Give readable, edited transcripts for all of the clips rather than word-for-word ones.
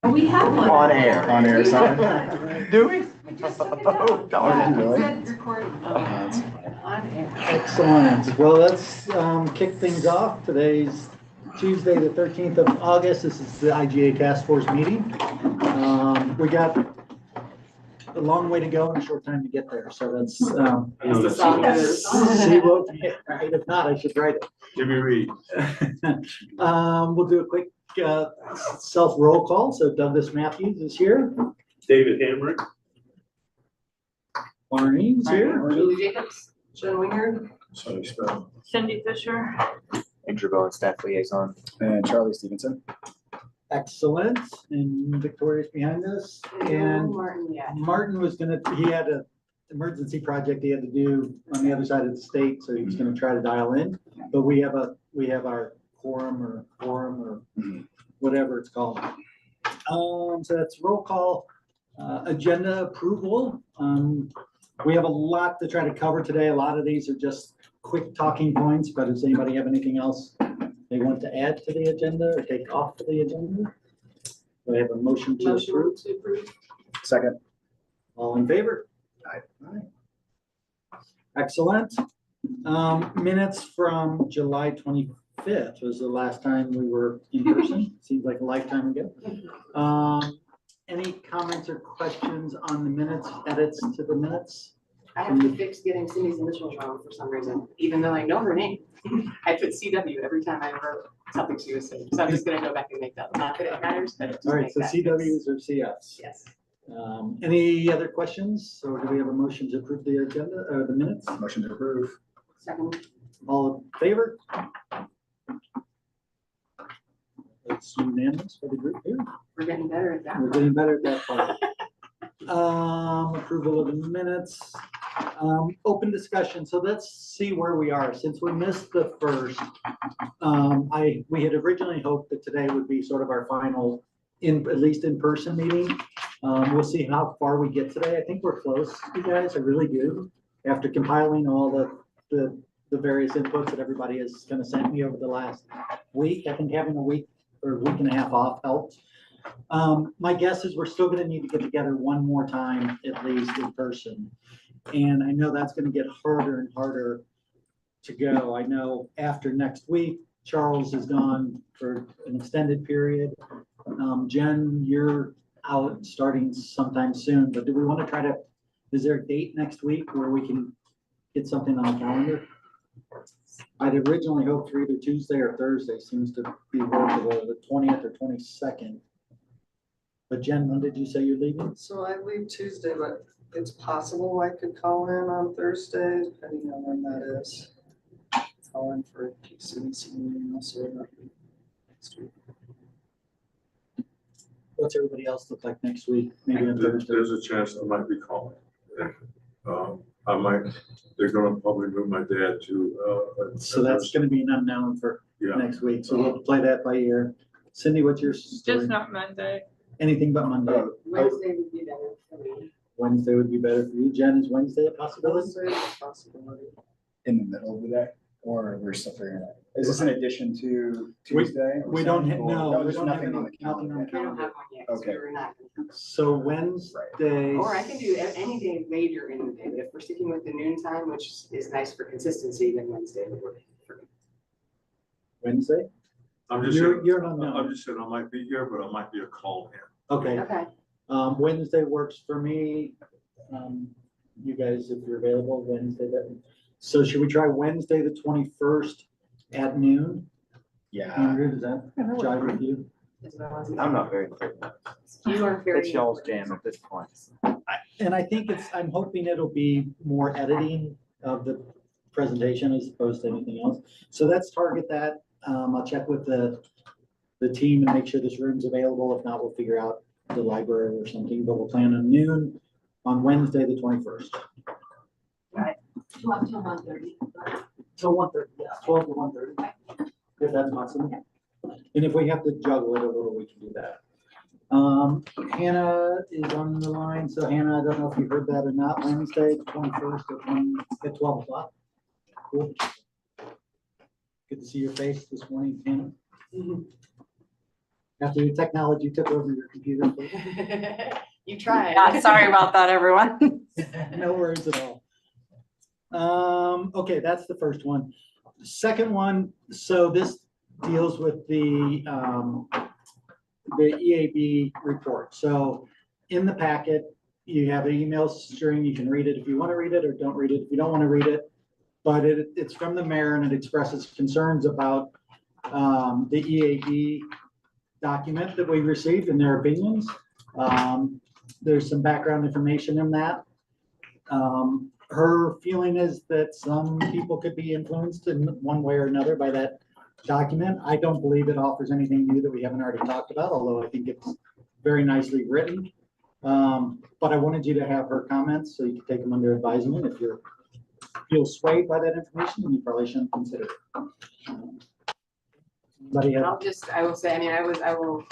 We have one. On air. On air sign. Do we? We just took it out. Oh, darn. Really? It said record on air. Excellent. Well, let's kick things off. Today's Tuesday, the 13th of August. This is the IGA Task Force meeting. We got a long way to go and a short time to get there. So let's see what, right? If not, I should write it. Jimmy Reed. We'll do a quick self roll call. So Douglas Matthews is here. David Hamrick. Maureen's here. Julie Jacobs, Jen Winger, Sonny Spell. Cindy Fisher. Andrew and staff liaison. And Charlie Stevenson. Excellent. And Victoria's behind us. And Martin, yeah. Martin was he had an emergency project he had to do on the other side of the state, so he was gonna try to dial in. But we have our quorum or whatever it's called. So that's roll call. Agenda approval. We have a lot to try to cover today. A lot of these are just quick talking points, but does anybody have anything else they want to add to the agenda or take off to the agenda? Do I have a motion to approve? To approve. Second. All in favor? Aye. Excellent. Minutes from July 25th was the last time we were in person. Seems like a lifetime ago. Any comments or questions on the minutes, edits to the minutes? I have to fix getting Cindy's initials wrong for some reason, even though I know her name. I put CW every time I wrote something she was saying, so I'm just gonna go back and make that, not that it matters, but just All right, make so that CWs or CS? fix. Yes. Any other questions? Or do we have a motion to approve the agenda or the minutes? Motion to approve. Second. All in favor? It's unanimous for the group here. We're getting better at that. We're getting better at that part. Approval of the minutes. Open discussion. So let's see where we are. Since we missed the first, we had originally hoped that today would be sort of our final, at least in-person meeting. We'll see how far we get today. I think we're close, you guys. I really do. After compiling all the various inputs that everybody has kind of sent me over the last week, I think having a week or week and a half off helped. My guess is we're still gonna need to get together one more time, at least in person. And I know that's gonna get harder and harder to go. I know after next week, Charles is gone for an extended period. Jen, you're out starting sometime soon, but do we wanna try to, is there a date next week where we can get something on the calendar? I'd originally hoped for either Tuesday or Thursday, seems to be workable, the 20th or 22nd. But Jen, when did you say you're leaving? So I leave Tuesday, but it's possible I could call in on Thursday, depending on when that is. Call in for a PCC meeting also next week. What's everybody else look like next week? Maybe on Thursday. There's a chance I might be calling. They're gonna probably move my dad to. So that's gonna be an unknown for Yeah. next week, so we'll play that by ear. Cindy, what's your story? Just not Monday. Anything but Monday. Wednesday would be better for me. Wednesday would be better for you. Jen, is Wednesday a possibility? Thursday is a possibility. In the middle of the day, or we're still figuring it out? Is this in addition to Tuesday? We don't, no, we There's don't have nothing on the nothing on the We don't calendar. have one yet, because Okay. we were not. So Wednesday. Or I can do any day later in the day, but if we're sticking with the noon time, which is nice for consistency, then Wednesday would work for me. Wednesday? I'm just You're saying, an unknown. I'm just saying I might be here, but I might be a call in. Okay, Okay. Wednesday works for me. You guys, if you're available Wednesday, so should we try Wednesday, the 21st at noon? Yeah. Andrew, does that jive with you? As well as- I'm not very clear. You are very. It's y'all's jam at this point. And I think I'm hoping it'll be more editing of the presentation as opposed to anything else. So let's target that. I'll check with the team and make sure this room's available. If not, we'll figure out the library or something, but we'll plan on noon on Wednesday, the 21st. Till 1:30. Till 1:30, yeah, 12 to 1:30, if that's possible. And if we have to juggle it a little, we can do that. Hannah is on the line. So Hannah, I don't know if you heard that or not, Wednesday, the 21st at 12 o'clock. Cool. Good to see your face this morning, Hannah. After the technology took over your computer. You tried. Yeah, sorry about that, everyone. No worries at all. Okay, that's the first one. Second one, so this deals with the EAB report. So in the packet, you have an email string. You can read it if you want to read it, or don't read it if you don't want to read it. But it's from the mayor, and it expresses concerns about the EAB document that we received and their opinions. There's some background information in that. Her feeling is that some people could be influenced in one way or another by that document. I don't believe it offers anything new that we haven't already talked about, although I think it's very nicely written. But I wanted you to have her comments so you can take them under advisement. If you feel swayed by that information, then you probably shouldn't consider it. I will say, I will,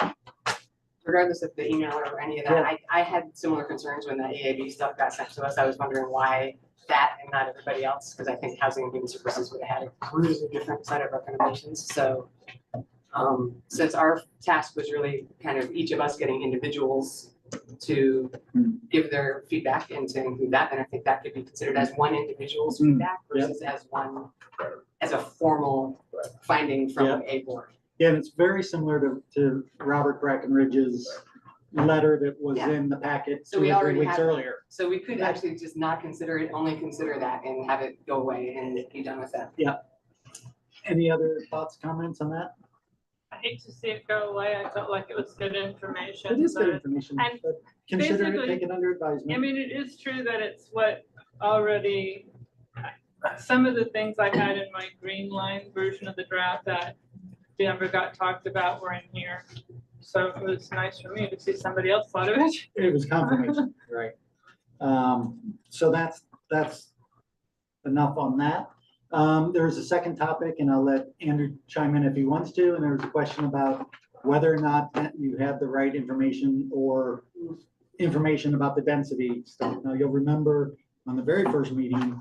regardless of the email or any of that, I had similar concerns when that EAB stuff got sent to us. I was wondering why that and not everybody else, because I think Housing and Human Services would have had a really different set of recommendations. So since our task was really kind of each of us getting individuals to give their feedback and to include that, then I think that could be considered as one individual's feedback versus as a formal finding from a board. Yeah, and it's very similar to Robert Brackenridge's letter that was in the packet So 2 we or 3 already weeks have- earlier. So we could actually just not consider it, only consider that and have it go away and be done with that. Any other thoughts, comments on that? I hate to see it go away. I felt like it was good information. It is good but- information, and but consider it, basically- take it under I advisement. mean, it is true that it's what already, some of the things I had in my green line version of the draft that never got talked about were in here. So it was nice for me to see somebody else thought of it. It was confirmation, right? So that's enough on that. There was a second topic, and I'll let Andrew chime in if he wants to, and there was a question about whether or not that you have the right information or information about the density stuff. Now, you'll remember on the very first meeting,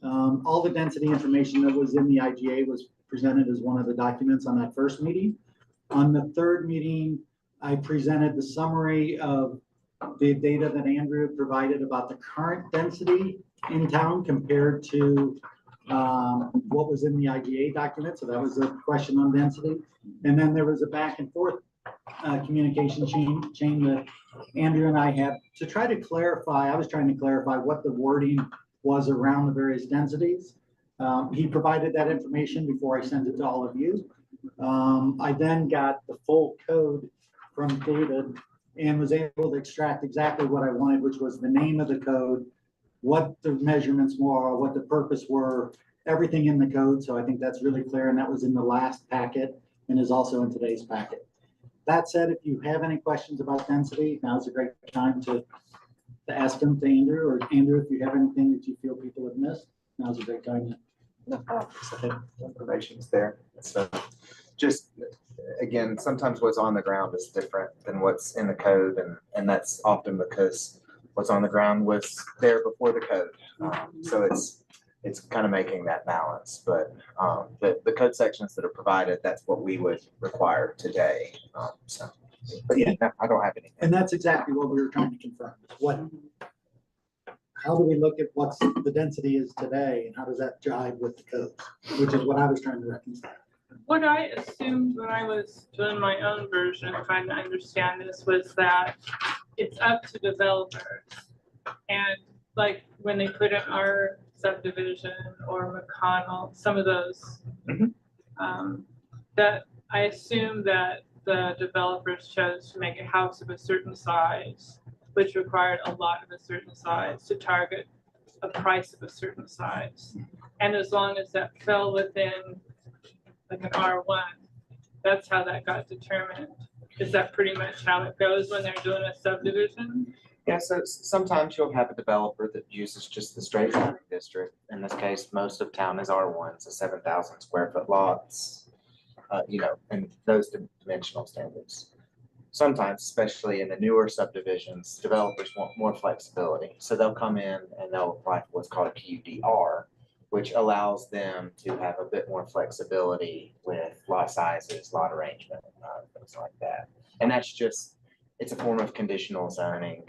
all the density information that was in the IGA was presented as one of the documents on that first meeting. On the third meeting, I presented the summary of the data that Andrew provided about the current density in town compared to what was in the IGA document. So that was a question on density. And then there was a back and forth communication chain that Andrew and I had to try to clarify. I was trying to clarify what the wording was around the various densities. He provided that information before I sent it to all of you. I then got the full code from David and was able to extract exactly what I wanted, which was the name of the code, what the measurements were, what the purpose were, everything in the code. So I think that's really clear, and that was in the last packet and is also in today's packet. That said, if you have any questions about density, now's a great time to ask them to Andrew, or Andrew, if you have anything that you feel people have missed, now's a great time. Information's there. So just, again, sometimes what's on the ground is different than what's in the code, and that's often because what's on the ground was there before the code. So it's kind of making that balance, but the code sections that are provided, that's what we would require today. But yeah, I don't have anything. And that's exactly what we were trying to confirm. How do we look at what's the density is today, and how does that jive with the code, which is what I was trying to reconcile. What I assumed when I was doing my own version, trying to understand this, was that it's up to developers. And like when they put in our subdivision or McConnell, some of those, that I assume that the developers chose to make a house of a certain size, which required a lot of a certain size to target a price of a certain size. And as long as that fell within like an R1, that's how that got determined. Is that pretty much how it goes when they're doing a subdivision? Yeah, so sometimes you'll have a developer that uses just the straight zoning district. In this case, most of town is R1, so 7,000 square foot lots, and those dimensional standards. Sometimes, especially in the newer subdivisions, developers want more flexibility. So they'll come in and they'll apply for what's called a PUDR, which allows them to have a bit more flexibility with lot sizes, lot arrangement, things like that. And that's just, it's a form of conditional zoning,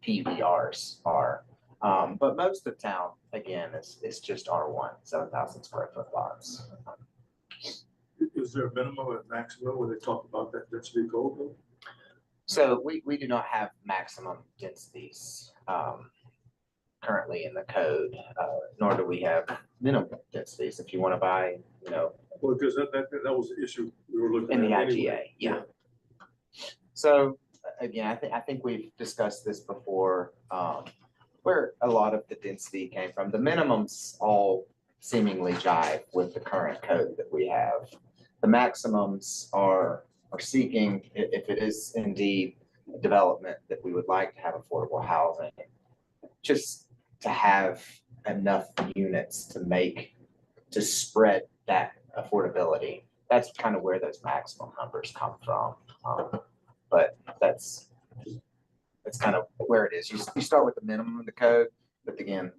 PVRs are. But most of town, again, is just R1, 7,000 square foot lots. Is there a minimum and maximum when they talk about that density code though? So we do not have maximum densities currently in the code, nor do we have minimum densities. If you want to buy, Well, because that was the issue we were looking in at the anyway. IGA, yeah. So again, I think we've discussed this before, where a lot of the density came from. The minimums all seemingly jive with the current code that we have. The maximums are seeking, if it is indeed a development that we would like to have affordable housing, just to have enough units to spread that affordability. That's kind of where those maximum numbers come from. But that's kind of where it is. You start with the minimum of the code, but again,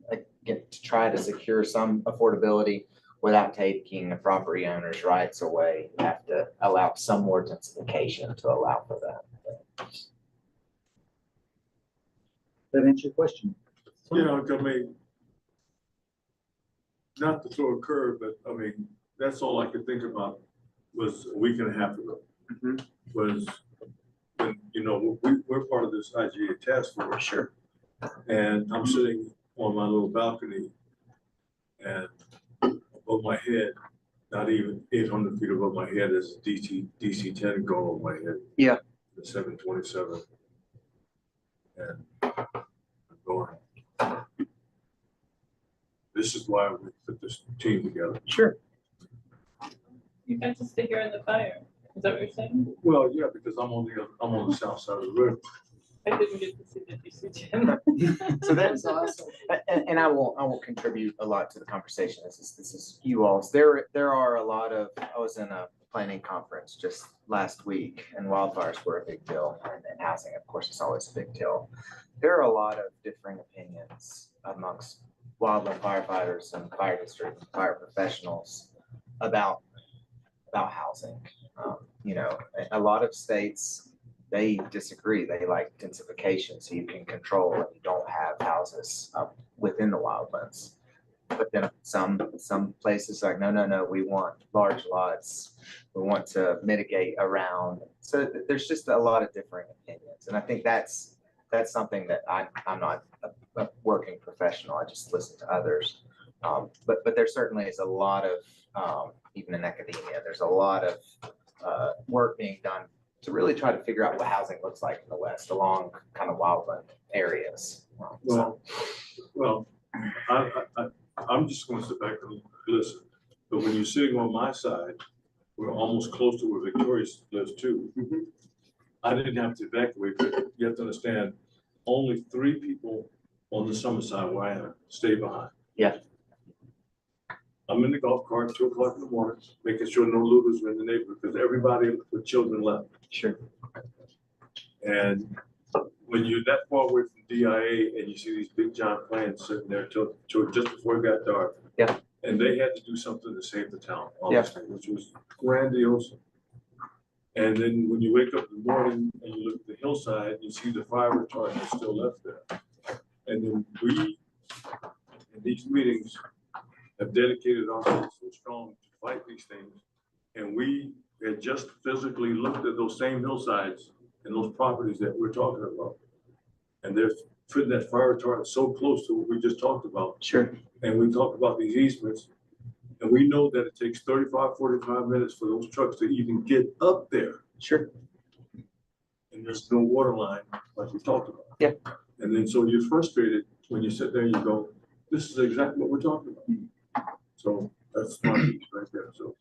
to try to secure some affordability without taking the property owner's rights away, you have to allow some more densification to allow for that. That answer your question? Yeah, I mean, not to throw a curve, but I mean, that's all I could think about was a week and a half ago. Was when, we're part of this IGA task force. Sure. And I'm sitting on my little balcony and above my head, not even 800 feet above my head is a DC 10 going over my head. Yeah. The 727. And I'm going, this is why we put this team together. Sure. You got to stay here in the fire. Is that what you're saying? Well, yeah, because I'm on the south side of the river. I didn't get to see the DC 10. So that's awesome. And I won't contribute a lot to the conversation. This is you all's. There are a lot of, I was in a planning conference just last week, and wildfires were a big deal, and housing, of course, is always a big deal. There are a lot of differing opinions amongst wildland firefighters and fire district and fire professionals about housing. A lot of states, they disagree. They like densification, so you can control and you don't have houses within the wildlands. But then some places are like, no, we want large lots. We want to mitigate around. So there's just a lot of differing opinions, and I think that's something that I'm not a working professional. I just listen to others. But there certainly is a lot of even in academia, there's a lot of work being done to really try to figure out what housing looks like in the West along kind of wildland areas. Well, I'm just going to sit back and listen. But when you're sitting on my side, we're almost close to where Victoria lives too. I didn't have to evacuate, but you have to understand, only 3 people on the summer side where I am stay behind. Yeah. I'm in the golf cart 2 o'clock in the morning, making sure no looters are in the neighborhood because everybody with children left. Sure. And when you're that far away from DIA and you see these big giant planes sitting there till just before it got dark. Yeah. And they had to do something to save the town, Yeah. honestly, which was grandiose. And then when you wake up in the morning and you look at the hillside, you see the fire retardant is still left there. And then we, in these meetings, have dedicated ourselves so strong to fight these things. And we had just physically looked at those same hillsides and those properties that we're talking about. And they're putting that fire retardant so close to what we just talked about. Sure. And we talked about these easements. And we know that it takes 35, 45 minutes for those trucks to even get up there. Sure. And there's no water line like we talked about. Yeah. And then so you're frustrated when you sit there and you go, this is exactly what we're talking about. So that's my piece right there. So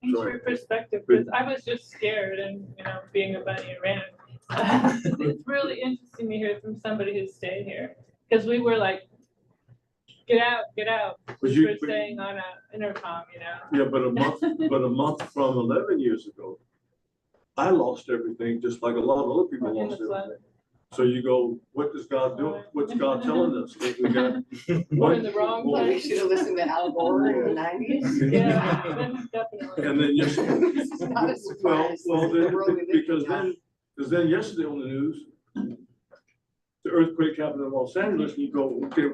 Thanks for your perspective, because I was just scared and, being a bunny and ran. It's really interesting to hear from somebody who stayed here, because we were like, get out, But we were saying on a intercom, Yeah, but a month from 11 years ago, I lost everything just like a lot of other people In the lost flood. everything. So you go, what does God do? What's God telling us? If we got We're in the wrong one- We place. should have listened to Al Gore in the nineties. Yeah, definitely. And then This yesterday, is not a well, surprise. well, This is the world we live in because now. then yesterday on the news, the earthquake happened in Los Angeles, and you go, okay,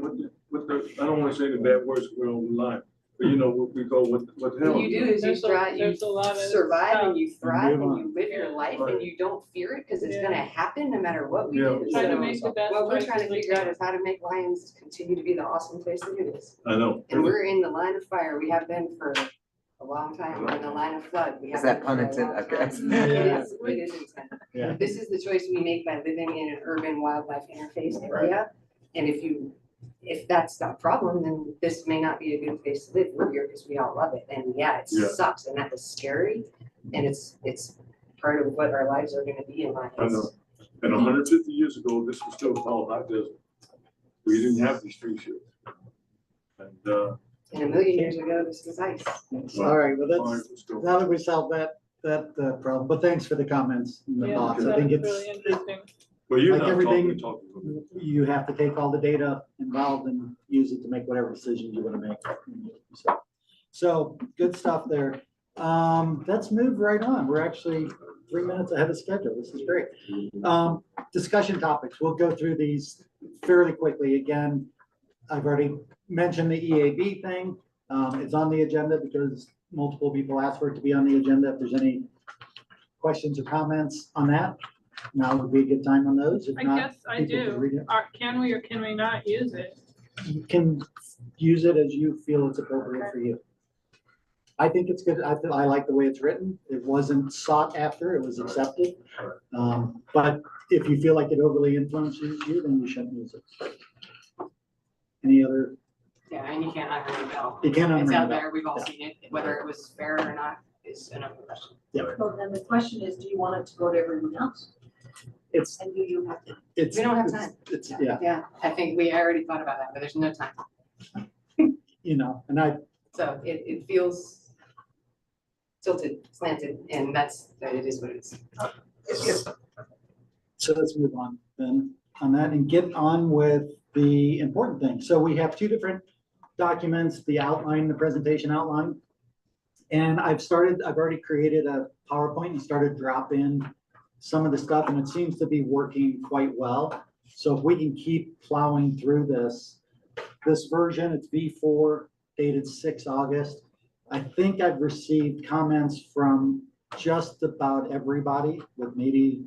I don't wanna say the bad words, we're on the line, but you know, we go, what the hell? What you do is you strive, you There's a lot of survive stuff. and you thrive Move and you live your life and you don't fear it because it's gonna happen no matter what we Yeah. do. Try to So make the best what we're trying to choices we figure out can. is how to make Lyons continue to be the awesome place that it is. I know. And we're in the line of fire. We have been for a long time. We're in the line of flood. We Is have that been for a pun intended? long Okay. time. It is intended. Yeah. This is the choice we make by living in an urban wildlife interface area. And if that's not a problem, then this may not be a good place to live. We're here because we all love it. And yeah, it Yeah. sucks and that was scary. And it's part of what our lives are gonna be in life. I know. And 150 years ago, this was still called hot desert. We didn't have these trees here. And, And a million years ago, this was ice. All right, well, fine, that's, let's go. now that we solved that problem, but thanks for the comments and the Yeah, thoughts. I that think was it's, really interesting. Well, you're like not everything- talking. you have to take all the data involved and use it to make whatever decisions you want to make. So, good stuff there. Let's move right on. We're actually 3 minutes ahead of schedule. This is great. Discussion topics. We'll go through these fairly quickly. Again, I've already mentioned the EAB thing. It's on the agenda because multiple people asked for it to be on the agenda. If there's any questions or comments on that, now would be a good time on those. If I not, guess I people can read do. it. Can we or can we not use it? You can use it as you feel it's appropriate for you. I think it's good. I like the way it's written. It wasn't sought after, it was accepted. But if you feel like it overly influences you, then you shouldn't use it. Any other, Yeah, and you can't unring the bell. you can't It's unring out the bell. there. We've all seen it. Whether it was fair or not is another question. Well, then the question is, do you want it to go to everyone else? It's, And do you have to? it's. We don't have it's- time. It's, yeah, Yeah, I think we already thought about that, but there's no time. you know, and I, So it feels tilted, slanted, and it is what it is. so let's move on then on that and get on with the important thing. So we have two different documents, the outline, the presentation outline. And I've already created a PowerPoint and started dropping some of the stuff, and it seems to be working quite well. So if we can keep plowing through this version, it's V4 dated 6 August. I think I've received comments from just about everybody with maybe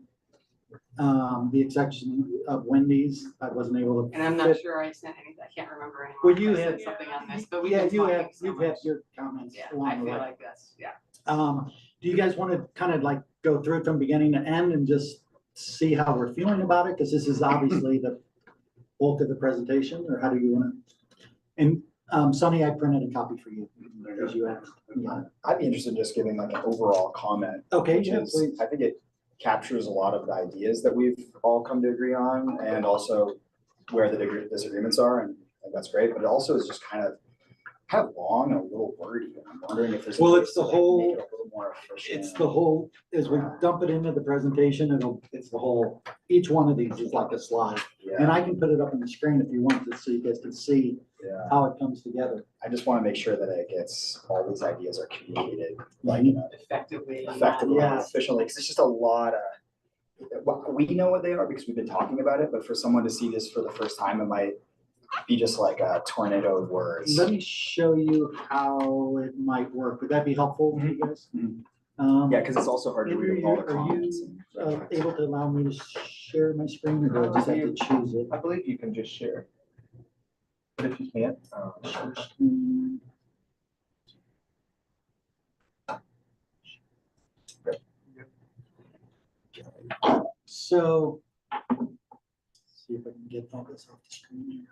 the exception of Wendy's. I wasn't able to. And I'm not fit- sure I sent anything, I can't remember anymore. Well, you if I said had- something on this, but we've Yeah, been you talking have, so you've had much. your comments Yeah, along I the feel way. like that's, yeah. Do you guys want to kind of like go through it from beginning to end and just see how we're feeling about it? Because this is obviously the bulk of the presentation, or how do you want to? And Sonny, I printed a copy for you, as you asked. Yeah. I'd be interested in just giving like an overall comment. Okay, Which yeah, is, please. I think it captures a lot of the ideas that we've all come to agree on, and also where the disagreements are, and that's great, but it also is just kind of long and a little wordy. I'm wondering if there's. Well, ways it's the to, like, whole- make it a little more efficient. It's the whole, as we dump it into the presentation, it's the whole, each one of these is like a slide. And Yeah, I can put it up on the screen if you want to, so you guys can see yeah. how it comes together. I just want to make sure that it gets, all these ideas are communicated, like, you know, Effectively. and not- effectively, and Yeah. efficiently, because it's just a lot of, well, we know what they are because we've been talking about it, but for someone to see this for the first time, it might be just like a tornado of words. Let me show you how it might work. Would that be helpful to you guys? Mhm. Yeah, Yeah, because it's also hard to read with all the comments. and- able to allow me to share my screen, or do I just have to choose it? I believe you can just share. But if you can't, Share screen. So, let's see if I can get all this off the screen here.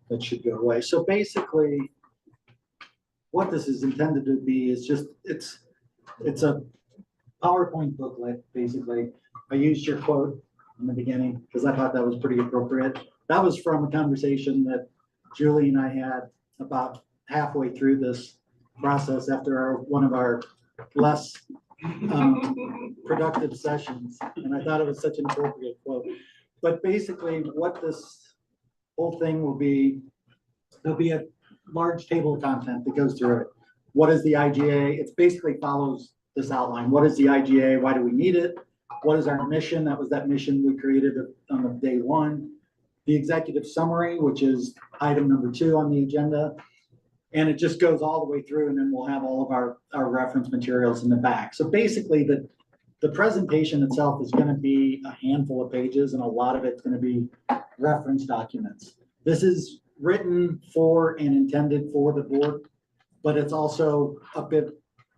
That should go away. So basically, what this is intended to be is just, it's a PowerPoint booklet, basically. I used your quote in the beginning because I thought that was pretty appropriate. That was from a conversation that Julie and I had about halfway through this process after one of our less productive sessions, and I thought it was such an appropriate quote. But basically, what this whole thing will be, there'll be a large table of content that goes through it. What is the IGA? It basically follows this outline. What is the IGA? Why do we need it? What is our mission? That was that mission we created on day one. The executive summary, which is item number 2 on the agenda. And it just goes all the way through, and then we'll have all of our reference materials in the back. So basically, the presentation itself is going to be a handful of pages, and a lot of it's going to be reference documents. This is written for and intended for the board, but it's also a bit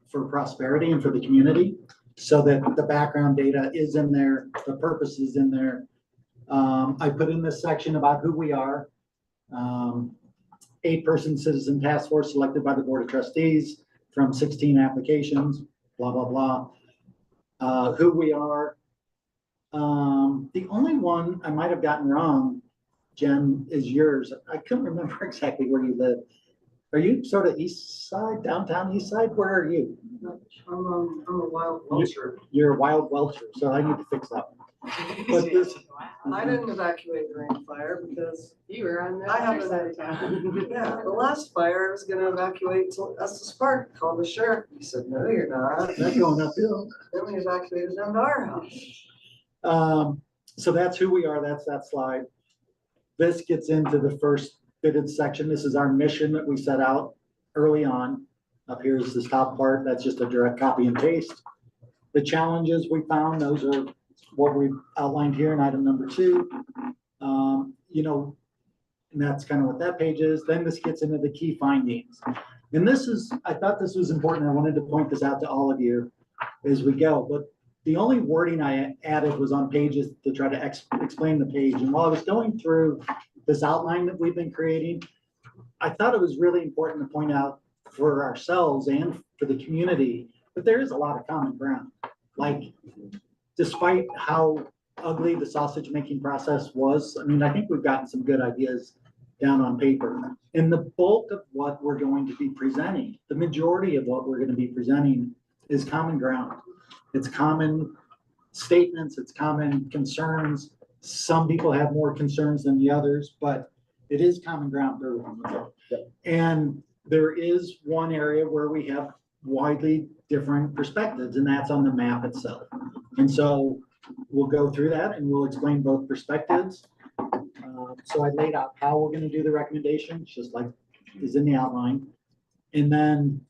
for prosperity and for the community, so that the background data is in there, the purpose is in there. I put in this section about who we are. 8-person citizen task force selected by the Board of Trustees from 16 applications, blah, blah, blah. Who we are. The only one I might have gotten wrong, Jen, is yours. I couldn't remember exactly where you live. Are you sort of east side, downtown east side? Where are you? I'm a wild vulture. You're a wild Welcher, so I need to fix that one. But this, I didn't evacuate during the fire because, You were on the I other haven't- side of town. yeah, the last fire I was gonna evacuate to Estes Park, called the sheriff. He said, no, you're not. that's going uphill. Then we evacuated them to our house. So that's who we are. That's that slide. This gets into the first fitted section. This is our mission that we set out early on. Up here is this top part. That's just a direct copy and paste. The challenges we found, those are what we've outlined here in item number 2. And that's kind of what that page is. Then this gets into the key findings. And this is, I thought this was important. I wanted to point this out to all of you as we go. But the only wording I added was on pages to try to explain the page. And while I was going through this outline that we've been creating, I thought it was really important to point out for ourselves and for the community that there is a lot of common ground. Like, despite how ugly the sausage making process was, I mean, I think we've gotten some good ideas down on paper. And the bulk of what we're going to be presenting, the majority of what we're going to be presenting is common ground. It's common statements, it's common concerns. Some people have more concerns than the others, but it is common ground for everyone. And there is one area where we have widely different perspectives, and that's on the map itself. And so we'll go through that and we'll explain both perspectives. So I laid out how we're going to do the recommendations, just like is in the outline. And then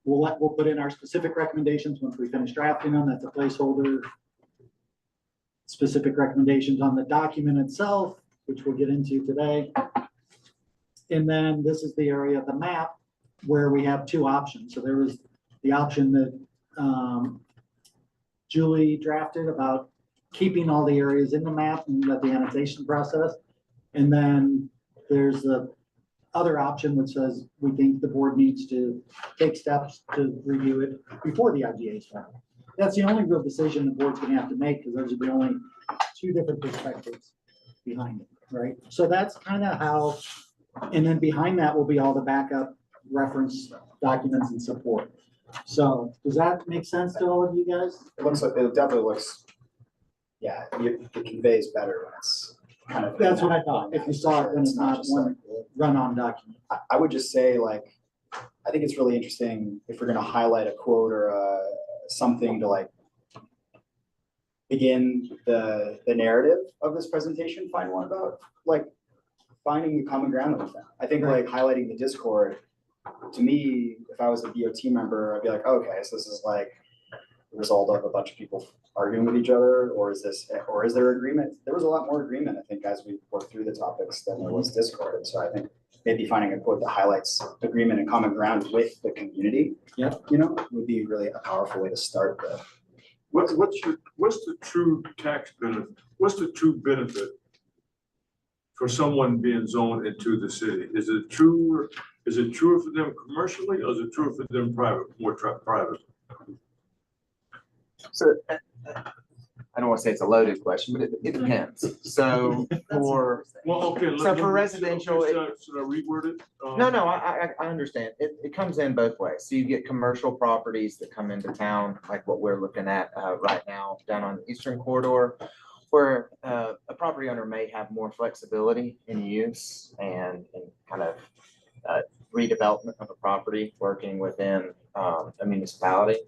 we'll put in our specific recommendations once we finish drafting them. That's a placeholder. Specific recommendations on the document itself, which we'll get into today. And then this is the area of the map where we have 2 options. So there was the option that Julie drafted about keeping all the areas in the map and let the annotation process. And then there's the other option which says we think the board needs to take steps to review it before the IGA is filed. That's the only real decision the board's gonna have to make, because those are the only 2 different perspectives behind it, right? So that's kind of how, and then behind that will be all the backup reference documents and support. So does that make sense to all of you guys? It looks like, it definitely looks, yeah, it conveys better when it's kind of. That's what I thought. If you saw it, then it's not just one like- run-on document. I would just say, like, I think it's really interesting if we're gonna highlight a quote or something to like begin the narrative of this presentation, find one about like finding the common ground that we found. I think like highlighting the Discord, to me, if I was a BOT member, I'd be like, okay, so this is like the result of a bunch of people arguing with each other, or is there agreement? There was a lot more agreement, I think, as we worked through the topics than there was Discord. And so I think maybe finding a quote that highlights agreement and common ground with the community, would be really a powerful way to start the. What's the true tax benefit? What's the true benefit for someone being zoned into the city? Is it truer for them commercially, or is it truer for them private, private? So I don't want to say it's a loaded question, but it depends. So for, Well, okay. So for residential, Should I reword it? no, I understand. It comes in both ways. So you get commercial properties that come into town, like what we're looking at right now down on the Eastern Corridor, where a property owner may have more flexibility in use and kind of redevelopment of a property working within a municipality.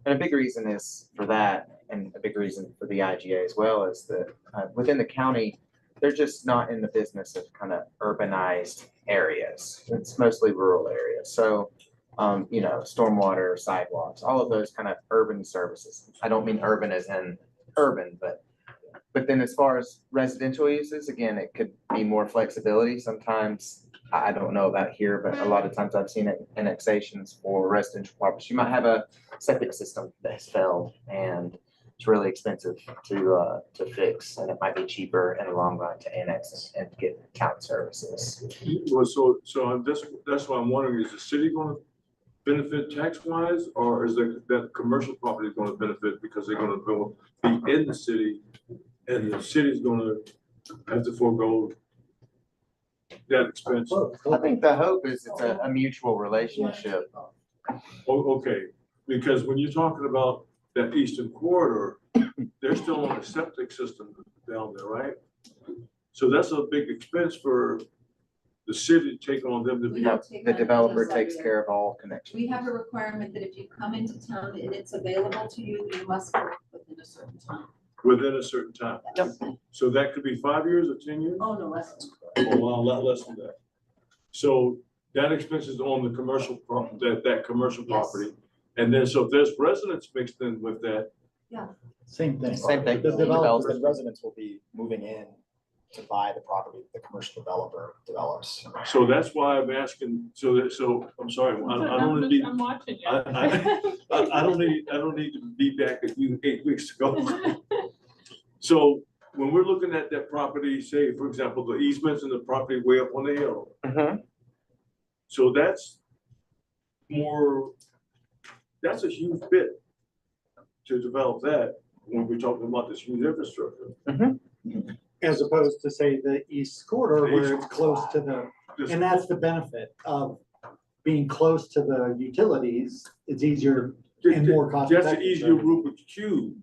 And a big reason is for that, and a big reason for the IGA as well, is that within the county, they're just not in the business of kind of urbanized areas. It's mostly rural areas. So, stormwater, sidewalks, all of those kind of urban services. I don't mean urban as in urban, but then as far as residential uses, again, it could be more flexibility. Sometimes, I don't know about here, but a lot of times I've seen annexations for residential properties. You might have a septic system that has failed and it's really expensive to fix, and it might be cheaper in the long run to annex and get town services. Well, so that's why I'm wondering, is the city gonna benefit tax wise, or is that commercial property gonna benefit because they're gonna be in the city and the city's gonna have to forego that expense? I think the hope is it's a mutual relationship. Oh, okay, because when you're talking about that eastern corridor, they're still on a septic system down there, right? So that's a big expense for the city to take on them to be. Yep, the developer takes care of all connections. We have a requirement that if you come into town and it's available to you, you must work within a certain time. Within a certain time. Yep. So that could be 5 years or 10 years? Oh, no, less than. Oh, wow, a lot less than that. So that expense is on the commercial, that commercial Yes. property. And then, so if there's residents mixed in with that, Same thing. Same thing. The developer. The residents will be moving in to buy the property the commercial developer develops. so that's why I'm asking, so I'm sorry, I don't need, I'm watching you. I don't need to be back at you 8 weeks ago. So when we're looking at that property, say, for example, the easements and the property way up on the hill. Mhm. So that's a huge bit to develop that when we're talking about this huge infrastructure. As opposed to say the east corridor The where east- it's close to the, This- and that's the benefit of being close to the utilities. It's easier and more cost That's effective. an easier Rubik's Cube,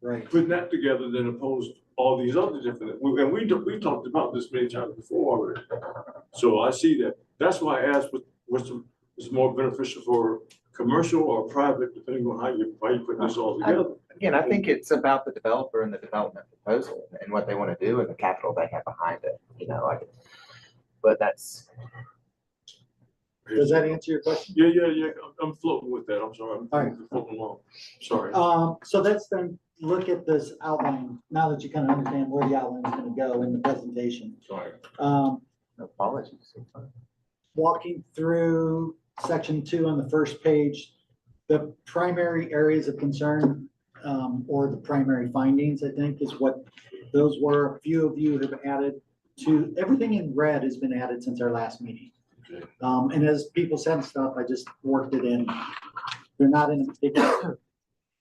Right. putting that together than opposed to all these other different, and we talked about this many times before already. So I see that. That's why I asked what's more beneficial for commercial or private, depending on how you put this all together. Again, I think it's about the developer and the development proposal and what they want to do and the capital they have behind it, but that's. Does that answer your question? Yeah, I'm floating with that, I'm sorry, All right. I'm floating along, sorry. So let's then look at this outline, now that you kind of understand where the outline is gonna go in the presentation. Sorry. Apologies. Walking through section 2 on the first page, the primary areas of concern, or the primary findings, I think, is what those were. A few of you have added to, everything in red has been added since our last meeting. Okay. And as people send stuff, I just worked it in. They're not in a particular.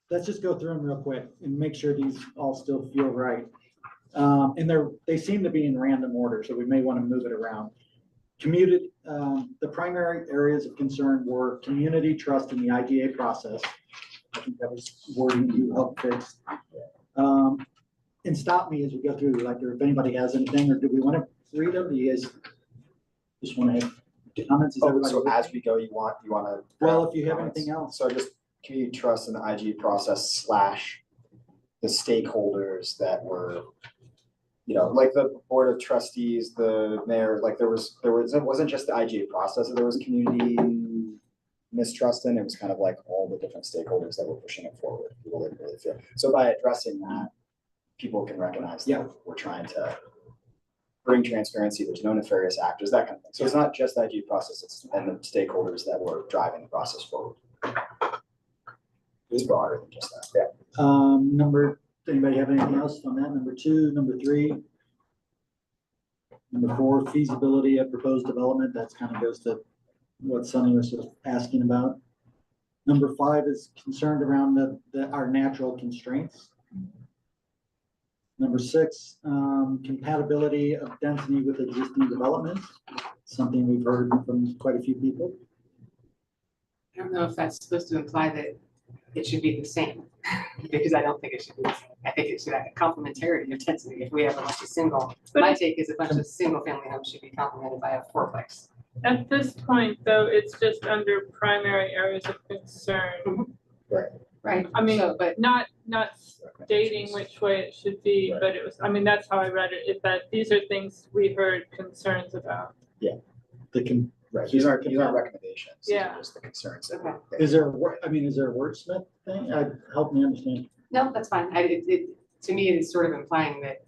Let's just go through them real quick and make sure these all still feel right. And they seem to be in random order, so we may want to move it around. The primary areas of concern were community trust in the IGA process. I think that was wording you helped fix. And stop me as we go through, like, if anybody has anything, or do we want to read them? Do you guys just want to have comments? Is everybody So as okay? we go, you want to. Well, if you have anything else. So just community trust in the IGA process / the stakeholders that were, like the board of trustees, the mayor, like it wasn't just the IGA process, there was community mistrust in, it was kind of like all the different stakeholders that were pushing it forward. People didn't really feel. So by addressing that, people can recognize that we're trying to bring transparency, there's no nefarious actors, that kind of thing. So it's not just the IGA process, it's and the stakeholders that were driving the process forward. It's broader than just that, Anybody have anything else on that? Number 2, number 3. Number 4, feasibility of proposed development. That's kind of goes to what Sonny was sort of asking about. Number 5 is concerned around our natural constraints. Number 6, compatibility of density with existing developments, something we've heard from quite a few people. I don't know if that's supposed to imply that it should be the same, because I don't think it should be the same. I think it should have a complementarity of density. If we have a bunch of my take is a bunch of single family homes should be complemented by a fourplex. At this point, though, it's just under primary areas of concern. Right. I mean, So, but not stating which way it should be, but it was, I mean, that's how I read it, is that these are things we heard concerns about. Right, these aren't recommendations. These are Yeah. just the concerns. Okay. Is there, is there a wordsmith thing? Help me understand. no, that's fine. To me, it's sort of implying that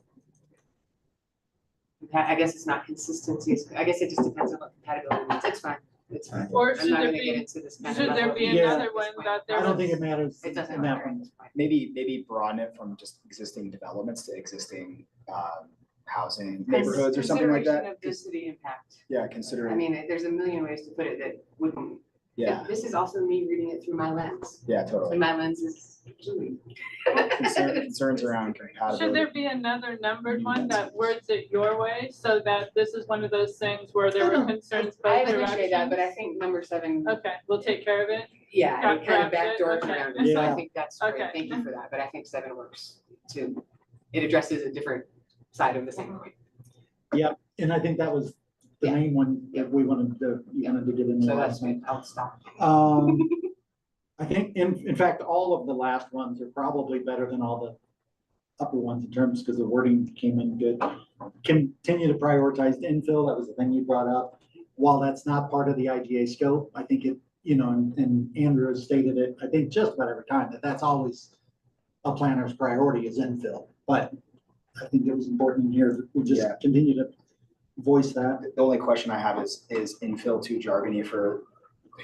I guess it's not consistencies. I guess it just depends on what compatibility means. It's fine. It's fine. Or I'm should not there gonna get be, into this. kind should of there level be of Yeah. another detail one at this that point. there I don't was? think it matters It doesn't in that matter at one. this point. Maybe broaden it from just existing developments to existing housing neighborhoods or something like Consideration that. of density impact. Yeah, I considering, mean, there's a million ways to put it that wouldn't. yeah, This is also me reading it through my lens. yeah, And totally. my lens is Julie. Concerns around compatibility. Should there be another numbered one that words it your way, so that this is one of those things where there were concerns I both appreciate that, but I directions? think number 7, Okay, we'll take care of it. yeah, it kind of Perhaps it, backdoors okay. around it, so I Yeah. think that's great. Okay. Thank you for that, but I think 7 works too. It addresses a different side of the same coin. And I think that was the Yeah. main one that we wanted to, you wanted to get in the So that's last one. good. I'll stop. I think, in fact, all of the last ones are probably better than all the upper ones in terms, because the wording came in good. Continue to prioritize infill, that was the thing you brought up. While that's not part of the IGA scope, I think it, and Andrew has stated it, I think just about every time, that's always a planner's priority is infill. But I think it was important in here, that we just Yeah. continue to voice that. The only question I have is infill too jargony for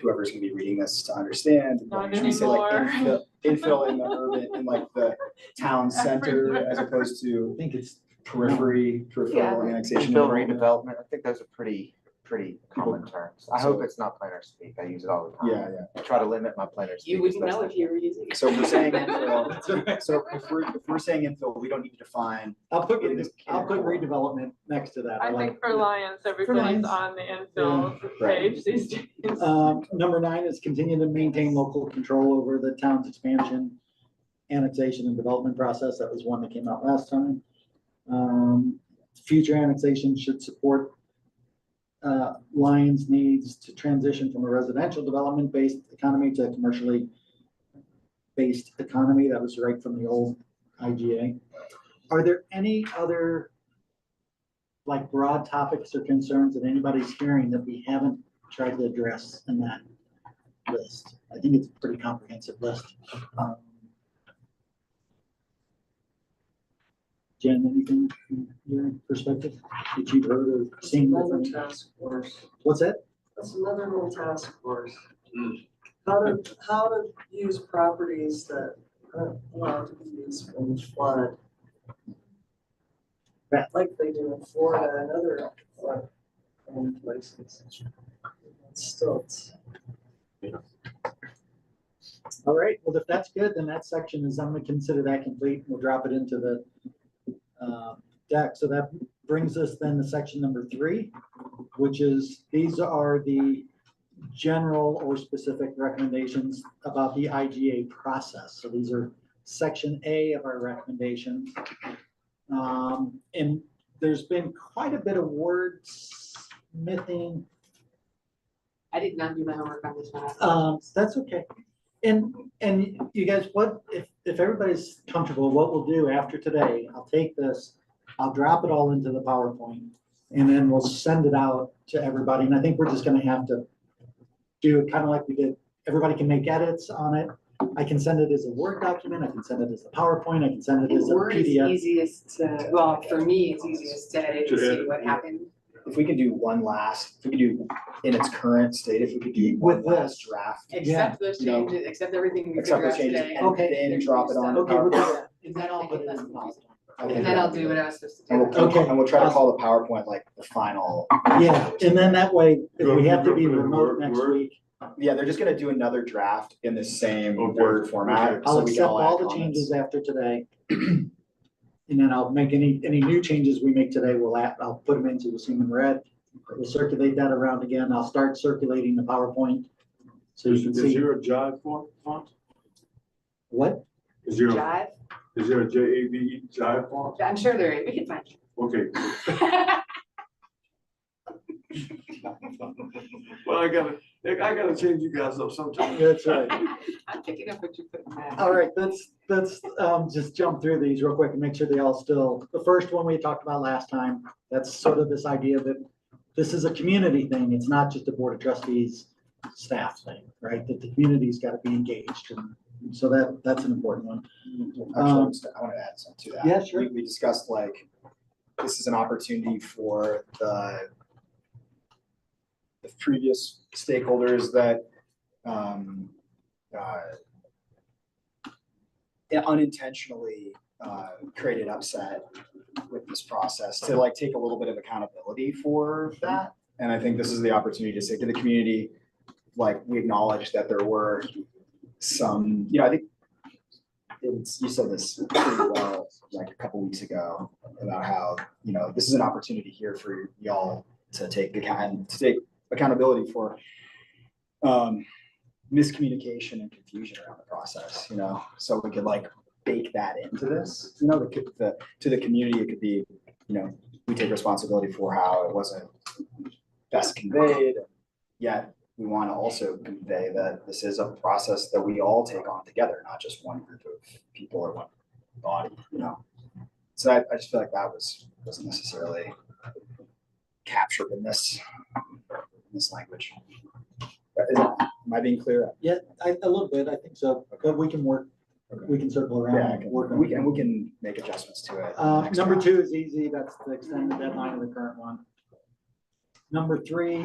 whoever's gonna be reading this to understand? Not Should we say like anymore. infill in the urban, in like the town center as opposed I to think it's peripheral Yeah. annexation? Infill redevelopment, I think those are pretty common terms. I hope it's not planner speak. I use it all the time. Yeah, I try to limit my planner speak. You as wouldn't best know I if you can. were using it. So if we're saying infill, so if we're saying infill, we don't need to define. I'll put In this redevelopment next to that. I like think for Lions, everybody's Lions. on the infill Right. page these days. Number 9 is continue to maintain local control over the town's expansion, annexation and development process. That was one that came out last time. Future annexation should support Lions' needs to transition from a residential development-based economy to a commercially based economy. That was right from the old IGA. Are there any other like broad topics or concerns that anybody's hearing that we haven't tried to address in that list? I think it's a pretty comprehensive list. Jen, anything from your perspective that you've heard or That's seen? another different? task force. What's that? That's another little task force. How to use properties that aren't allowed to be used from flood. Yeah. Like they do in Florida and other flood places. Stilts. All right, well, if that's good, then that section is, I'm gonna consider that complete. We'll drop it into the deck. So that brings us then to section number 3, which is, these are the general or specific recommendations about the IGA process. So these are section A of our recommendations. And there's been quite a bit of wordsmithing. I did not do my homework on this one. That's okay. And you guys, if everybody's comfortable, what we'll do after today, I'll take this, I'll drop it all into the PowerPoint, and then we'll send it out to everybody. And I think we're just gonna have to do it kind of like we did. Everybody can make edits on it. I can send it as a Word document, I can send it as a PowerPoint, I can send it as a Word is PDF. easiest to, well, for me, it's easiest to edit and see what happened. If we could do if we could do in its current state, if we could do one With last this. draft. Except those You know, changes, except everything we Except figured the out changes today. and Okay. then drop it on the Okay, we'll do PowerPoint. that. And then I'll put it in the PowerPoint. And then I'll do what I was supposed to And do. we'll, Okay. and we'll try to call the PowerPoint like the final. Yeah, and then that way, if we have to be Go put it in remote Word- next Word. week, Yeah, they're just gonna do another draft in the same Okay. Word format. I'll so we can accept all all add the changes comments. after today. And then I'll make any new changes we make today, I'll put them into, we'll see them in red. We'll circulate that around again. I'll start circulating the PowerPoint. So you can Is see, there a jive font? what? Is there, Jive, is there a JAVE jive font? I'm sure there is, we can find Okay, it. well, I gotta change you guys up sometime. That's right. I'm picking up what you put in there. All right, let's just jump through these real quick and make sure they all still, the first one we talked about last time, that's sort of this idea that this is a community thing. It's not just a board of trustees staff thing, right? That the community's got to be engaged. And so that's an important one. Actually, I want to add something to that. Yeah, sure. We discussed like, this is an opportunity for the previous stakeholders that unintentionally created upset with this process to like take a little bit of accountability for that. And I think this is the opportunity to say to the community, like, we acknowledge that there were some, I think you said this pretty well, like a couple weeks ago, about how, this is an opportunity here for y'all to take accountability for miscommunication and confusion around the process, so we could like bake that into this, to the community, it could be, we take responsibility for how it wasn't best conveyed, yet we want to also convey that this is a process that we all take on together, not just one group of people or one body, So I just feel like that wasn't necessarily captured in this language. Am I being clear? Yeah, a little bit, I think so, but we can circle around. Yeah, and work on we it. can make adjustments to it. Number 2 is easy, that's to extend the deadline of the current one. Number 3,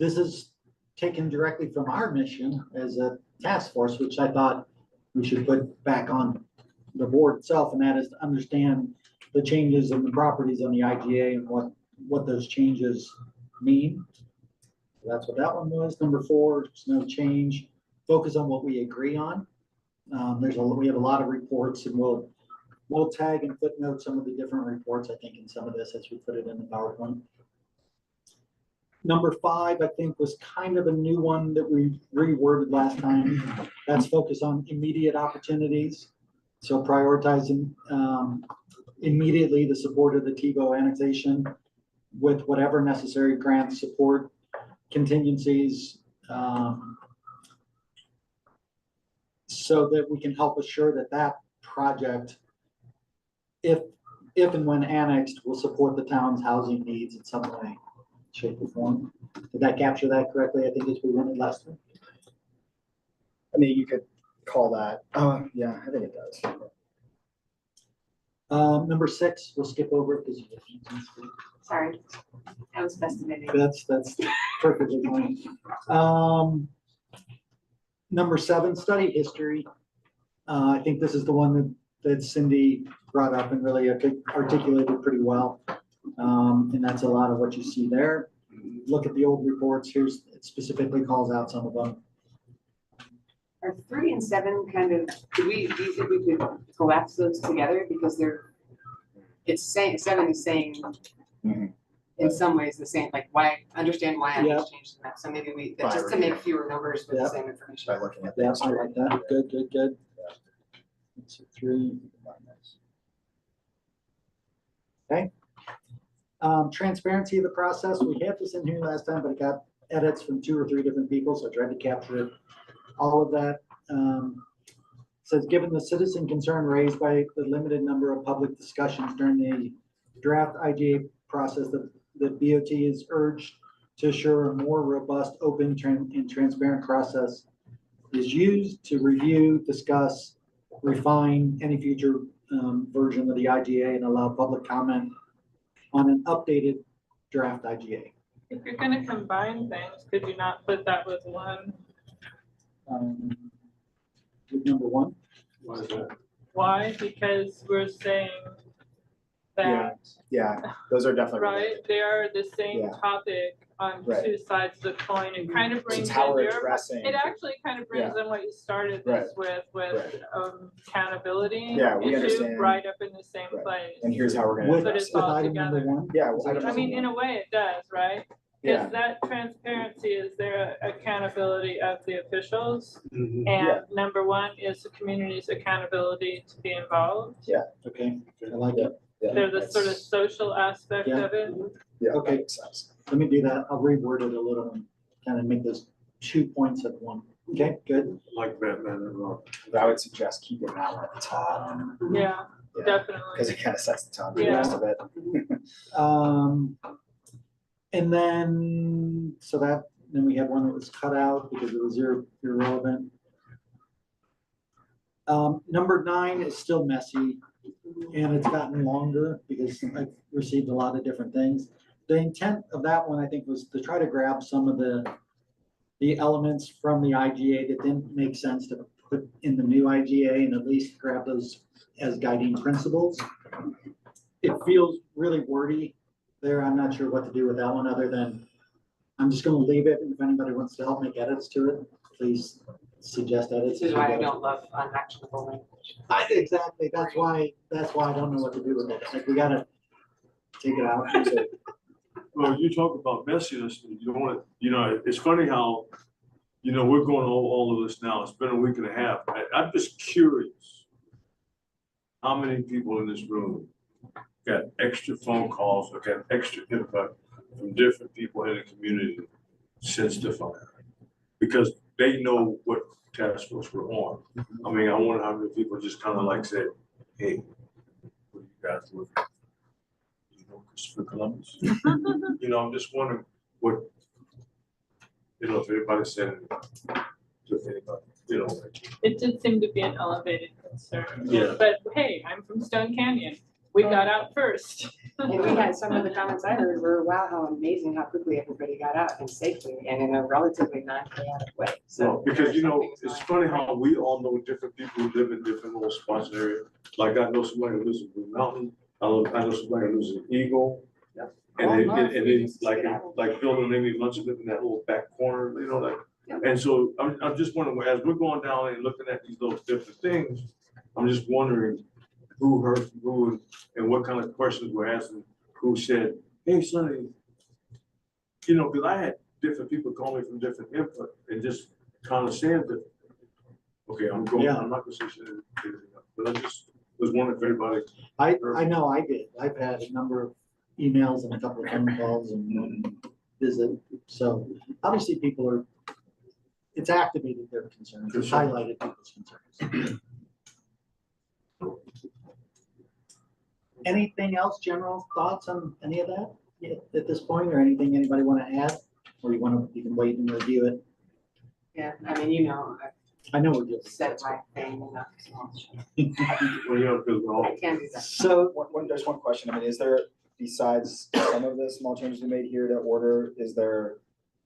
this is taken directly from our mission as a task force, which I thought we should put back on the board itself, and that is to understand the changes in the properties on the IGA and what those changes mean. So that's what that one was. Number 4, there's no change. Focus on what we agree on. We have a lot of reports, and we'll tag and footnote some of the different reports, I think, in some of this as we put it in the PowerPoint. Number 5, I think, was kind of a new one that we reworded last time. That's focus on immediate opportunities. So prioritizing immediately the support of the TiVo annexation with whatever necessary grant support, contingencies, so that we can help assure that project, if and when annexed, will support the town's housing needs in some way, shape, or form. Did that capture that correctly? I think as we wanted last time. I mean, you could call that, yeah, I think it does. Number 6, we'll skip over because you. Sorry, that was fascinating. That's perfectly fine. Number 7, study history. I think this is the one that Cindy brought up and really articulated pretty well. And that's a lot of what you see there. Look at the old reports. It specifically calls out some of them. Are 3 and 7 kind of, do you think we could collapse those together? Because it's saying, 7 is saying in some ways the same, like understand why I just changed the map. So maybe just to make fewer numbers with the same information. By looking at Yeah, the I like that. Good. Let's see, 3. Okay. Transparency of the process. We had this in here last time, but it got edits from 2 or 3 different people, so I tried to capture all of that. Says, given the citizen concern raised by the limited number of public discussions during the draft IGA process, the BOT is urged to assure a more robust, open, and transparent process is used to review, discuss, refine any future version of the IGA and allow public comment on an updated draft IGA. If you're gonna combine things, could you not put that with one? With number 1. Why is that? Why? Because we're saying that, Yeah, those are definitely right? related. They are the same Yeah. topic on Right. two sides of the coin. It kind of So brings it's in how we're your, addressing. it actually kind of brings in what you started this with accountability Yeah, we issue understand. right up in the same Right. place. And here's how we're gonna With, But address it's it. with all item number together. one? Yeah, Is that item I mean, in a way it does, right? Yeah. Is that transparency is there accountability of the officials? Mhm. And number one is the community's accountability to be involved. Okay, I like it. Yeah, They're the sort of that's- social aspect Yeah. of it. Yeah, that Okay. makes sense. Let me do that. I'll reword it a little and kind of make those 2 points of one. Okay, good. Like Batman and Robin. But I would suggest keeping that one at the top. Yeah, Because definitely. it kind of sets the tone for the Yeah. rest of it. And then, so that, then we had one that was cut out because it was irrelevant. Number 9 is still messy and it's gotten longer because I've received a lot of different things. The intent of that one, I think, was to try to grab some of the elements from the IGA that didn't make sense to put in the new IGA and at least grab those as guiding principles. It feels really wordy there. I'm not sure what to do with that one other than I'm just gonna leave it. And if anybody wants to help make edits to it, please suggest edits. This is why I don't love unactionable language. Exactly. That's why I don't know what to do with it. It's like, we gotta take it out. Well, you talk about messiness, you don't want to, it's funny how, we're going all of this now. It's been a week and a half. I'm just curious. How many people in this room got extra phone calls or got extra input from different people in the community since the fire? Because they know what task force we're on. I mean, I wonder how many people just kind of like said, hey, what are you guys looking at? Christopher Columbus. I'm just wondering what, if everybody said to anybody, It did seem to be an elevated concern. Yeah. But hey, I'm from Stone Canyon. We got out first. And we had some of the comments I heard were, wow, how amazing, how quickly everybody got out and safely and in a relatively non-chaotic way. So, because, there are some things it's going funny how we all know different people who live in different little spots in the area. Like I know somebody who lives in Blue Mountain, I know somebody who lives in Eagle. Yeah. And Well, they, no, and we they, just like, get out. like Bill and Amy Munson live in that little back corner, like. Yeah. And so I'm just wondering, as we're going down and looking at these little different things, I'm just wondering who heard from who and what kind of questions we're asking, who said, hey, Sonny, because I had different people call me from different input and just kind of saying that, okay, I'm not gonna say shit, but I just was wondering if everybody. I know I did. I've had a number of emails and a couple of phone calls and visit. So obviously it's activated their concerns, it's highlighted people's concerns. Anything else, general thoughts on any of that at this point, or anything anybody want to add? Or you can wait and review it? Yeah, I mean, I know we're I've just. said my thing enough. So Because we're all. I can do that. So, There's one question. I mean, is there, besides some of the small changes we made here to order,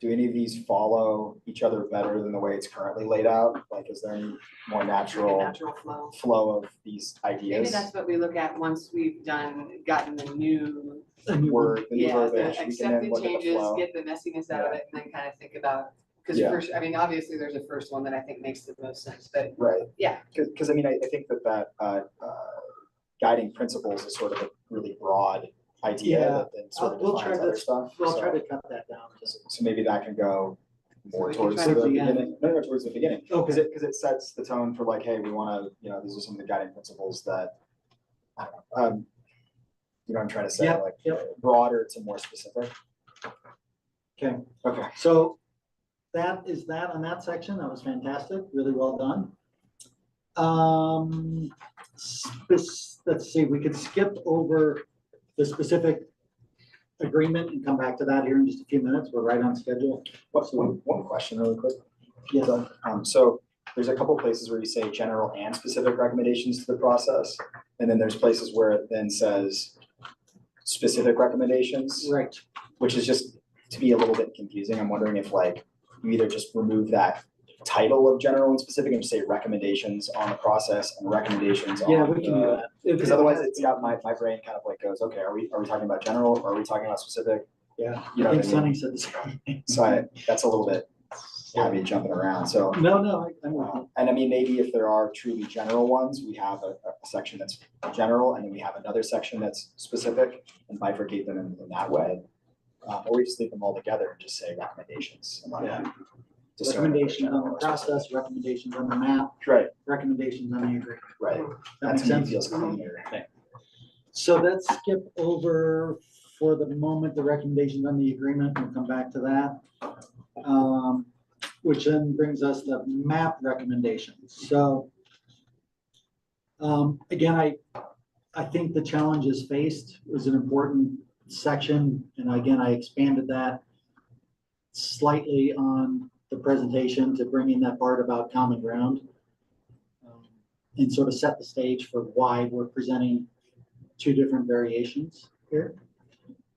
do any of these follow each other better than the way it's currently laid out? Like, is there any more natural Natural flow. flow of these Maybe ideas? that's what we look at once we've gotten the new, Word, the new yeah, the verbiage, we can then accepted look at the changes, flow. get the messiness out of it, and then kind of think about, because Yeah. first, I mean, obviously, there's a first one that I think makes the most sense, but Right. yeah. Because I mean, I think that guiding principles is sort of a really broad idea Yeah. that then sort of We'll defines try other to- stuff. we'll So- try to cut that down. So maybe that can go more we can towards try the to- beginning, no, towards the beginning. Okay. Because it sets the tone for like, hey, we want to, these are some of the guiding principles that, I don't know, what I'm trying to say, Yep, like yep. broader to more specific. Okay. Okay. So that is that on that section. That was fantastic. Really well done. Let's see, we could skip over the specific agreement and come back to that here in just a few minutes. We're right on schedule. One question really quick. Yes. So there's a couple places where you say general and specific recommendations to the process. And then there's places where it then says specific recommendations, Right. which is just to be a little bit confusing. I'm wondering if like you either just remove that title of general and specific and just say recommendations on the process and recommendations on. Yeah, we can do that. Because otherwise it's got my brain kind of like goes, okay, are we talking about general or are we talking about specific? Yeah, You know I what think I mean? Sunny said the same thing. So that's a little bit heavy jumping around, so. No, I'm with you. And I mean, maybe if there are truly general ones, we have a section that's general and then we have another section that's specific and bifurcate them in that way. Or we just leave them all together and just say recommendations. and let them discern if they're Recommendations on general the or specific. process, recommendations on the map, Right, recommendations on the agreement. right. That That makes to me sense? feels cleaner. So let's skip over for the moment, the recommendations on the agreement, we'll come back to that. Which then brings us the map recommendations, so. Again, I think the challenges faced was an important section, and again, I expanded that slightly on the presentation to bring in that part about common ground. And sort of set the stage for why we're presenting two different variations here.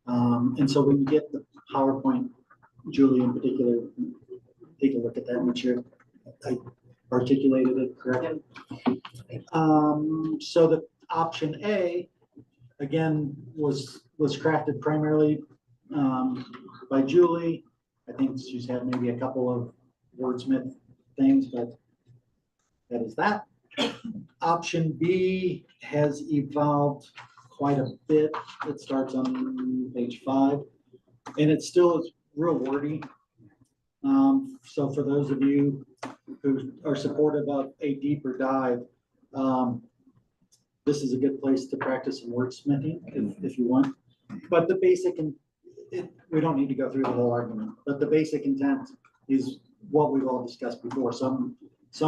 And so when you get the PowerPoint, Julie in particular, take a look at that, make sure I articulated it correctly. So the option A, again, was crafted primarily by Julie. I think she's had maybe a couple of wordsmith things, but that is that. Option B has evolved quite a bit. It starts on page 5, and it still is real wordy. So for those of you who are supportive of a deeper dive, this is a good place to practice some wordsmithing if you want. But the basic, and we don't need to go through the whole argument, but the basic intent is what we've all discussed before. Some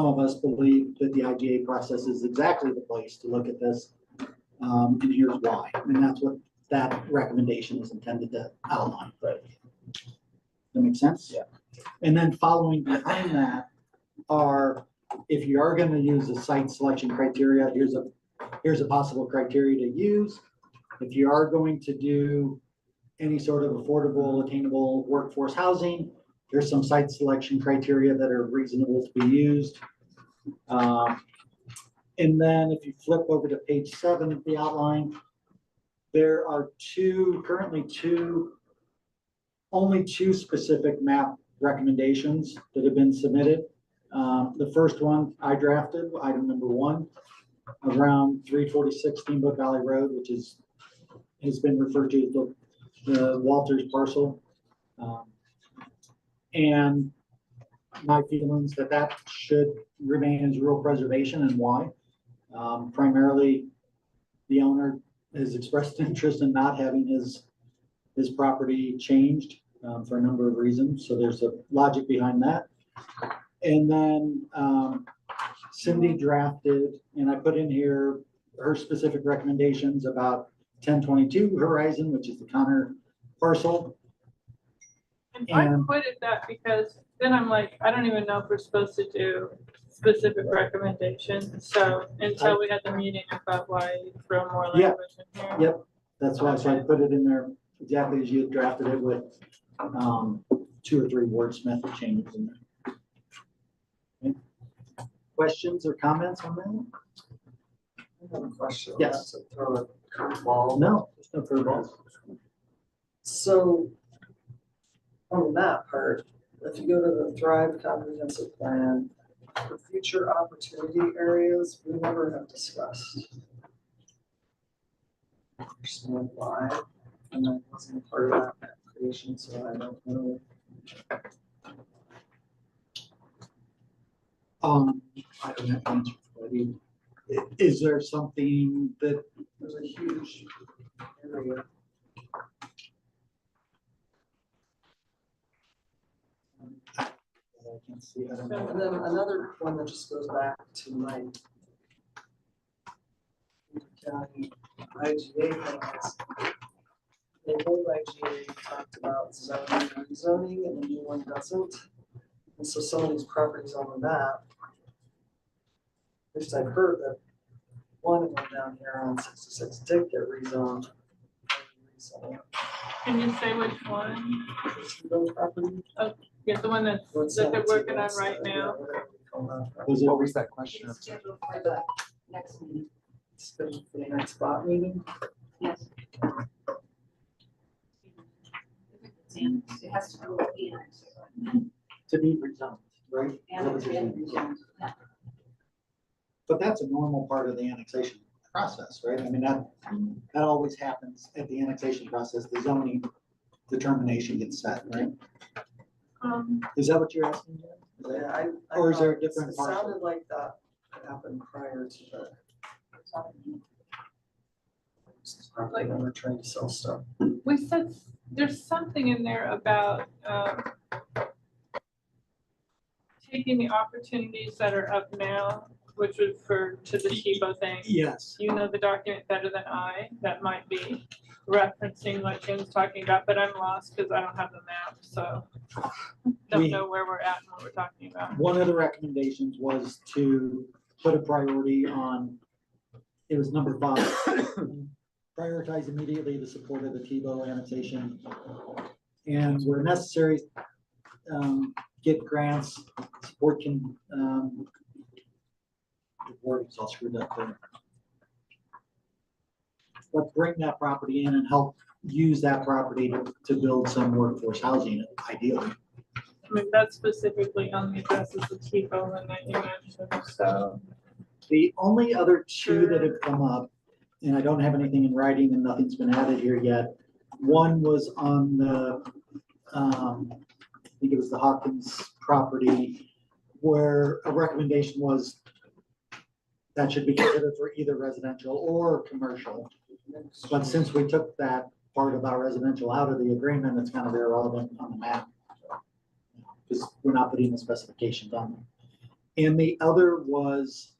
of us believe that the IGA process is exactly the place to look at this, and here's why. And that's what that recommendation is intended to outline. Right. That makes sense? Yeah. And then following behind that are, if you are going to use a site selection criteria, here's a possible criteria to use. If you are going to do any sort of affordable, attainable workforce housing, there's some site selection criteria that are reasonable to be used. And then if you flip over to page 7 of the outline, there are currently only two specific map recommendations that have been submitted. The first one I drafted, item number 1, around 346 Steamboat Valley Road, which has been referred to as the Walters parcel. And my feelings that should remain as rural preservation, and why. Primarily, the owner has expressed interest in not having his property changed for a number of reasons. So there's a logic behind that. And then Cindy drafted, and I put in here her specific recommendations about 1022 Horizon, which is the Connor parcel. And I quitted that because then I'm like, I don't even know if we're supposed to do specific recommendations. So until we had the meeting, I thought, why throw more language in here? Yep, that's why I put it in there exactly as you had drafted it, with 2 or 3 wordsmith changes in there. Okay. Questions or comments on that? I have a question. Yes. Not to throw a curveball. No, there's no curveballs. So on that part, if you go to the Thrive Comprehensive Plan, for future opportunity areas, we never have discussed. Understand why, and I wasn't part of that creation, so I don't know. I don't have an answer for that. Is there something that, There's a huge area. I can see, I don't know. And then another one that just goes back to my county IGA things. The old IGA talked about zoning and rezoning, and the new one doesn't. And so some of these properties on the map, at least I've heard that one of them down here on 66 did get rezoned. Can you say which one? Those property. Yeah, the one that they're working on right now. Was it, What was that question? It's scheduled for the next meeting. Scheduled for the next spot meeting. Yes. It has to go with the annex. to be rezoned, right? Is that what you're saying? Yeah. But that's a normal part of the annexation process, right? I mean, that always happens at the annexation process, the zoning determination gets set, right? Is that what you're asking, Jen? Is that- Yeah, I. Or is there a thought different It parcel? sounded like that happened prior to the. Like when we're trying to sell stuff. We said, there's something in there about, taking the opportunities that are up now, which would refer to the TIBO thing. Yes. You know the document better than I, that might be referencing what Jim's talking about, but I'm lost because I don't have the map, so don't know where we're at and what we're talking about. One of the recommendations was to put a priority on, it was number 5. Prioritize immediately the support of the TIBO annexation. And where necessary, get grants, support can, the wording's all screwed up there. But bring that property in and help use that property to build some workforce housing, ideally. I mean, that's specifically on the addresses of TIBO and that you mentioned, so. The only other two that have come up, and I don't have anything in writing and nothing's been added here yet. One was on the, I think it was the Hawkins property, where a recommendation was that should be considered for either residential or commercial. But since we took that part about residential out of the agreement, it's kind of irrelevant on the map. Because we're not putting the specifications on them. And the other was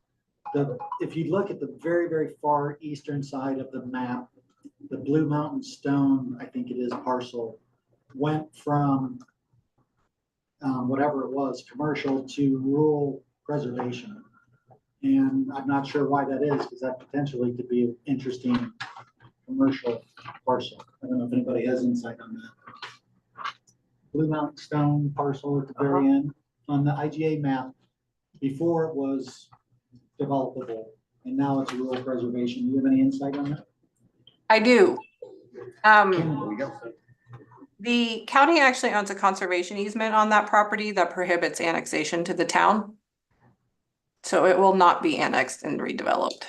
if you look at the very, very far eastern side of the map, the Blue Mountain Stone, I think it is parcel, went from whatever it was, commercial to rural preservation. And I'm not sure why that is, because that potentially could be an interesting commercial parcel. I don't know if anybody has insight on that. Blue Mountain Stone parcel at the very end on the IGA map, before it was developable, and now it's rural preservation. Do you have any insight on that? I do. There we go. The county actually owns a conservation easement on that property that prohibits annexation to the town. So it will not be annexed and redeveloped.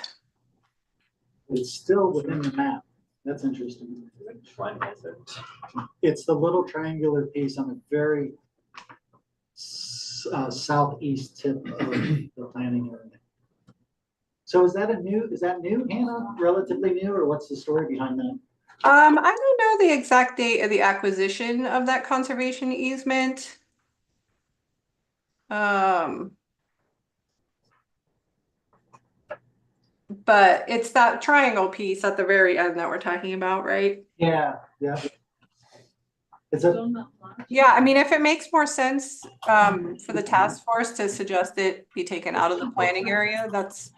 It's still within the map. That's interesting. Which one is it? It's the little triangular piece on the very southeast tip of the planning area. So is that new, Hannah? Relatively new, or what's the story behind that? I don't know the exact date of the acquisition of that conservation easement. But it's that triangle piece at the very end that we're talking about, right? Yeah. It's a, Yeah, I mean, if it makes more sense for the task force to suggest it be taken out of the planning area, that's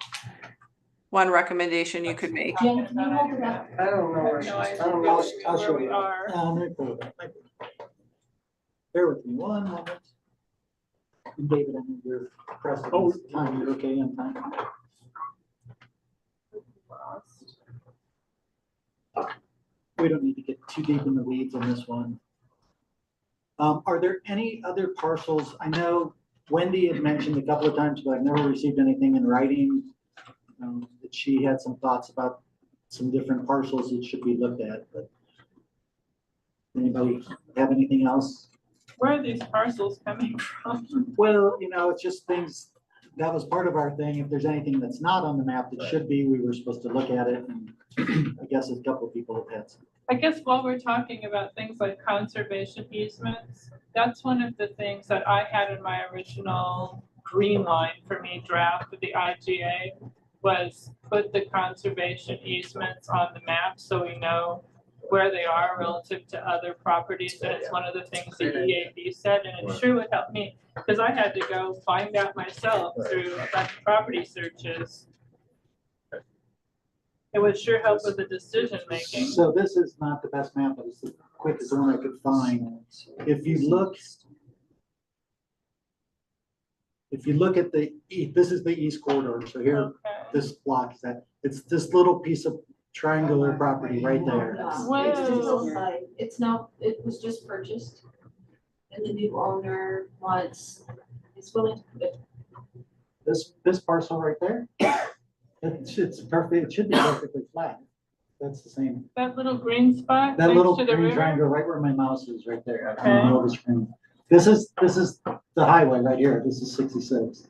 one recommendation you could make. Jen, can you hold it up? I don't know where she's, I don't know. I'll show Where we you. are. Let me pull it up. Bear with me one moment. And David, I know you're pressed for this time. You're okay on time? We don't need to get too deep in the weeds on this one. Are there any other parcels? I know Wendy had mentioned a couple of times, but I've never received anything in writing. That she had some thoughts about some different parcels that should be looked at, but anybody have anything else? Where are these parcels coming from? Well, it's just things, that was part of our thing. If there's anything that's not on the map that should be, we were supposed to look at it, and I guess a couple of people have had some. I guess while we're talking about things like conservation easements, that's one of the things that I had in my original green line for me draft of the IGA was put the conservation easements on the map so we know where they are relative to other properties. And it's one of the things the EAB said, and it sure would help me because I had to go find out myself through a bunch of property searches. It would sure help with the decision making. So this is not the best map, but it's the quick as the one I could find. If you look at this is the east corridor, so here, Okay. this block is that, it's this little piece of triangular property right there. Whoa. It's the hillside. It's now, it was just purchased. And the new owner is willing to put it. This parcel right there, it's perfect, it should be perfectly flat. That's the same. That little green spot That next little to the green river? triangle right where my mouse is, right there. Okay. In the middle of the screen. This is the highway right here. This is 66.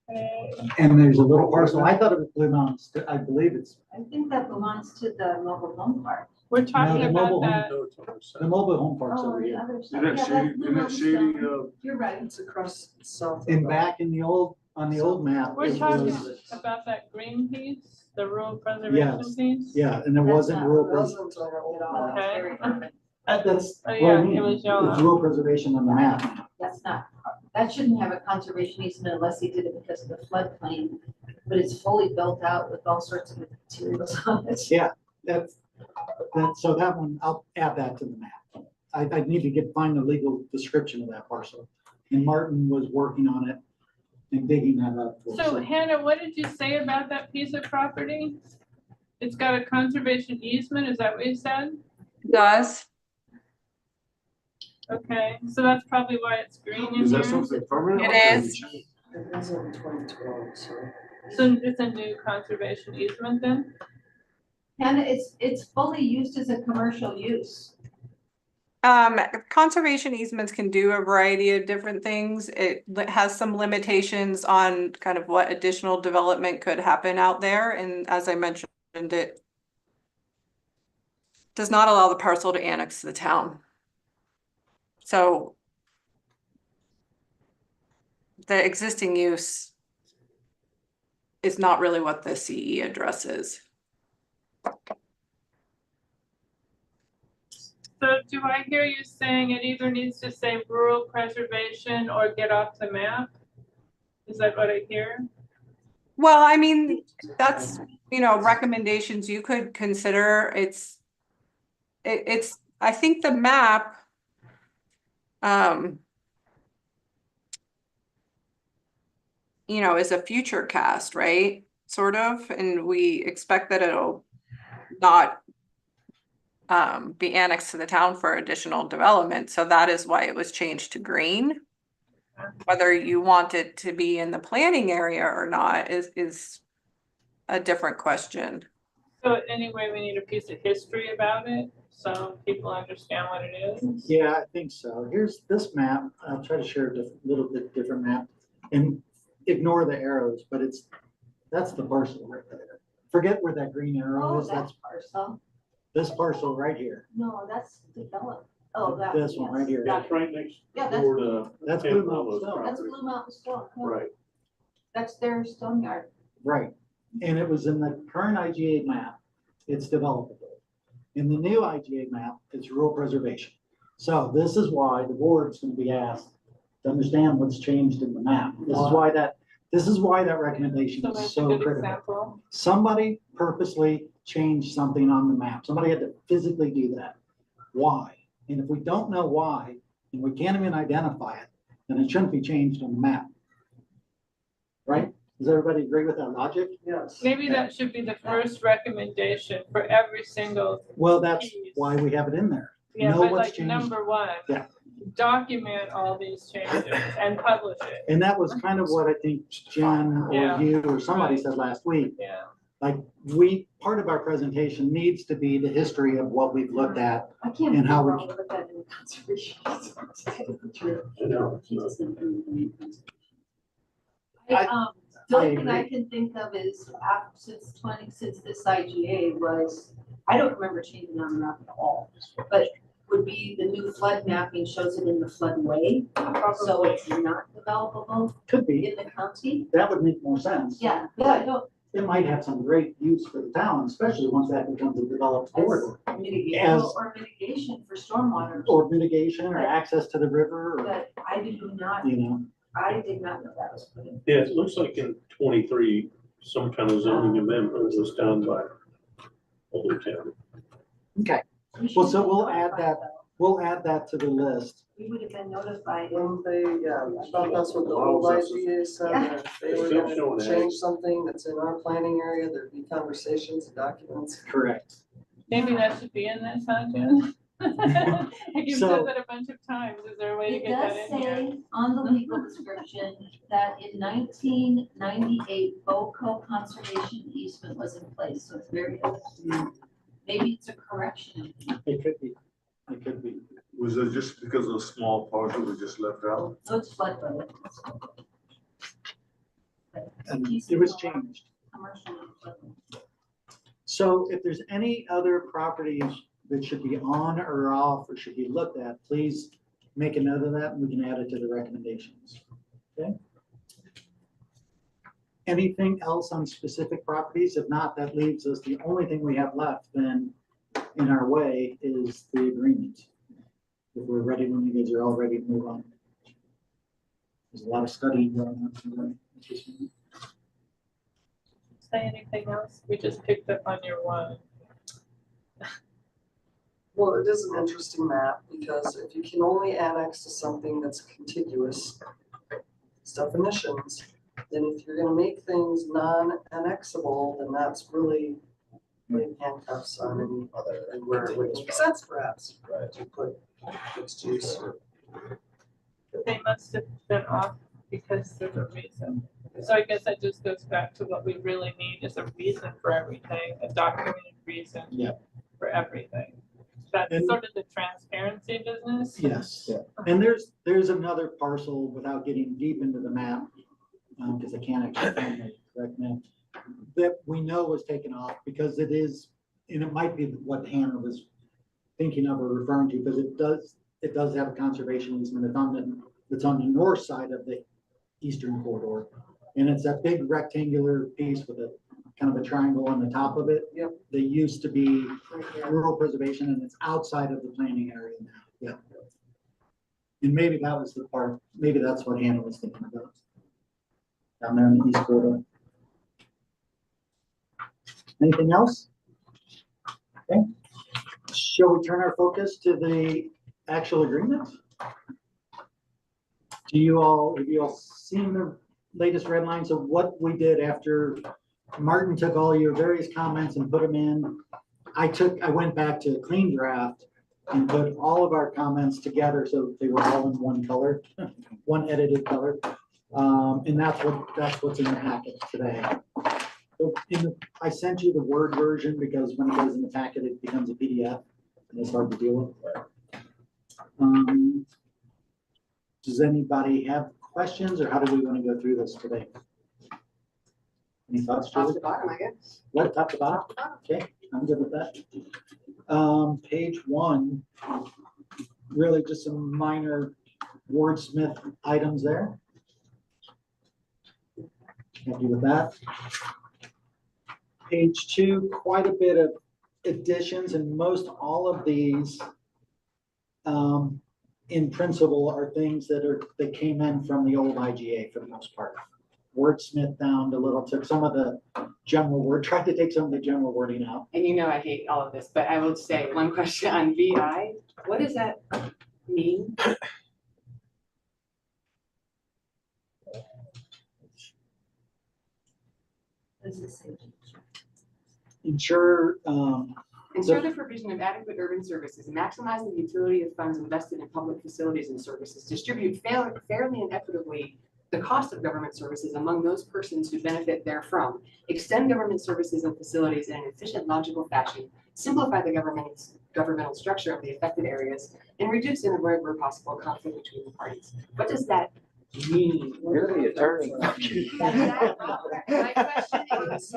Okay. And there's a little parcel. I thought it was Blue Mountains. I believe it's I think that belongs to the mobile home park. We're talking the about mobile home- that, No, it's on the the side. mobile home parks Oh, over the here. other Isn't side. that Yeah, shady, Blue isn't that Mountain's shady, down. You're right. It's across south. And back in the old, on the old map, we're it talking was, about that green piece, the rural preservation piece? yeah, and it That's wasn't not rural. It wasn't over old. That's Okay. very different. That's Oh, what yeah, I it mean. was It's yellow. rural preservation on the map. That's not, that shouldn't have a conservation easement unless he did it because of the floodplain. But it's fully built out with all sorts of materials on it. Yeah, so that one, I'll add that to the map. I need to find the legal description of that parcel. And Martin was working on it and digging that up. for us. So Hannah, what did you say about that piece of property? It's got a conservation easement, is that what you said? Does. Okay, so that's probably why it's green in Is that here. something permanent? It or is. change? It was in 2012, so. So it's a new conservation easement then? And it's fully used as a commercial use. Conservation easements can do a variety of different things. It has some limitations on kind of what additional development could happen out there, and as I mentioned, it does not allow the parcel to annex to the town. So the existing use is not really what the CE addresses. So do I hear you saying it either needs to say rural preservation or get off the map? Is that what I hear? Well, I mean, that's, recommendations you could consider. It's, I think the map, is a future cast, right? Sort of, and we expect that it'll not be annexed to the town for additional development, so that is why it was changed to green. Whether you want it to be in the planning area or not is a different question. So anyway, we need a piece of history about it, so people understand what it is. Yeah, I think so. Here's this map. I'll try to share a little bit different map and ignore the arrows, but that's the parcel right there. Forget where that green arrow Oh, is. That's that parcel. this parcel right here. No, that's developed. Oh, that. This one right here. Got it. right next Yeah, that's, door to. That's Blue Mountain Stone. that's Blue Mountain Stone. Yeah. Right. That's their stone yard. Right. And it was in the current IGA map, it's developable. In the new IGA map, it's rural preservation. So this is why the board's gonna be asked to understand what's changed in the map. This is why that recommendation So is it's a so good critical. example. Somebody purposely changed something on the map. Somebody had to physically do that. Why? And if we don't know why, and we can't even identify it, then it shouldn't be changed on the map. Right? Does everybody agree with that logic? Yes. Maybe that should be the first recommendation for every single, Well, that's why we have it in there. yeah, Know but what's like changed. number one. Yeah. Document all these changes and publish it, And that was kind of what I think Jen Yeah. or you or somebody Right. said last week. yeah. Like, part of our presentation needs to be the history of what we've looked at. I can't. And how we- believe we'll put that in conservation. The only thing I agree. can think of is since this IGA was, I don't remember changing on the map at all. But would be the new flood mapping shows it in the floodway, so it's not developable Could be, in the county. that would make more sense. Yeah, but I don't, It might have some great use for the town, especially once that becomes a developed corridor. mitigation, As- or mitigation for stormwater, Or mitigation or access to the river, or, but I did not, I did not know that was put in. Yeah, it looks like in 23, some kind of zoning amendment was done by Old Town. Okay, We should Well, so have been we'll add notified, that, though. we'll add that to the list. We would have been notified. When they, yeah, I thought that's what the Wow, old that's- IGA said, Yeah. that if they It's were still gonna showing ag. change something that's in our planning area, there'd be conversations and documents. Correct. Maybe that should be in this, huh, Jen? Like you've So- said that a bunch of times, is there a way to It get does that in here? say on the legal description that in 1998, Boco conservation easement was in place, so it's very, maybe it's a correction. It could be, it could be. Was it just because of a small parcel was just left out? So it's floodway. And it was changed. Commercial floodway. So if there's any other properties that should be on or off or should be looked at, please make a note of that and we can add it to the recommendations. Okay? Anything else on specific properties? If not, that leaves us, the only thing we have left then in our way is the agreement. If we're ready, when you guys are all ready to move on. There's a lot of studying going on. Say anything else? We just picked up on your one. Well, it is an interesting map, because if you can only annex to something that's contiguous, its definitions, then if you're gonna make things non-annexable, then that's really putting handcuffs on any other, and where it would make sense perhaps, to put mixed use or. They must have been off because there's a reason. So I guess that just goes back to what we really need is a reason for everything, a documented reason. Yeah. For everything. That's And- sort of the transparency business. Yes, Yeah. and there's another parcel without getting deep into the map, because I can't actually find the correct map, that we know was taken off because it is, and it might be what Hannah was thinking of or referring to, because it does have a conservation easement. It's on the north side of the eastern corridor. And it's that big rectangular piece with a kind of a triangle on the top of it. Yep. That used to be Right here. rural preservation, and it's outside of the planning area now, yeah. And maybe that was the part, maybe that's what Hannah was thinking about. Down there in the east corridor. Anything else? Okay. Shall we turn our focus to the actual agreement? Have you all seen the latest red lines of what we did after Martin took all your various comments and put them in? I went back to a clean draft and put all of our comments together so they were all in one color, one edited color. And that's what's in the packet today. So I sent you the Word version because when it goes in the packet, it becomes a PDF and it's hard to deal with. Does anybody have questions, or how do we want to go through this today? Any thoughts, Top Julie? to bottom, I guess. What, top to bottom? Okay, I'm good with that. Page 1, really just some minor wordsmith items there. Happy with that. Page 2, quite a bit of additions, and most all of these in principle are things that came in from the old IGA for the most part. Wordsmith down a little, took some of the general word, tried to take some of the general wording out. And you know I hate all of this, but I will say one question on VI. What does that mean? What does it say? Ensure, Ensure the provision of adequate urban services, maximize the utility of funds invested in public facilities and services, distribute fairly and equitably the cost of government services among those persons who benefit therefrom, extend government services and facilities in an efficient, logical fashion, simplify the governmental structure of the affected areas, and reduce and avoid where possible conflict between the parties. What does that mean? You're the attorney. My question is,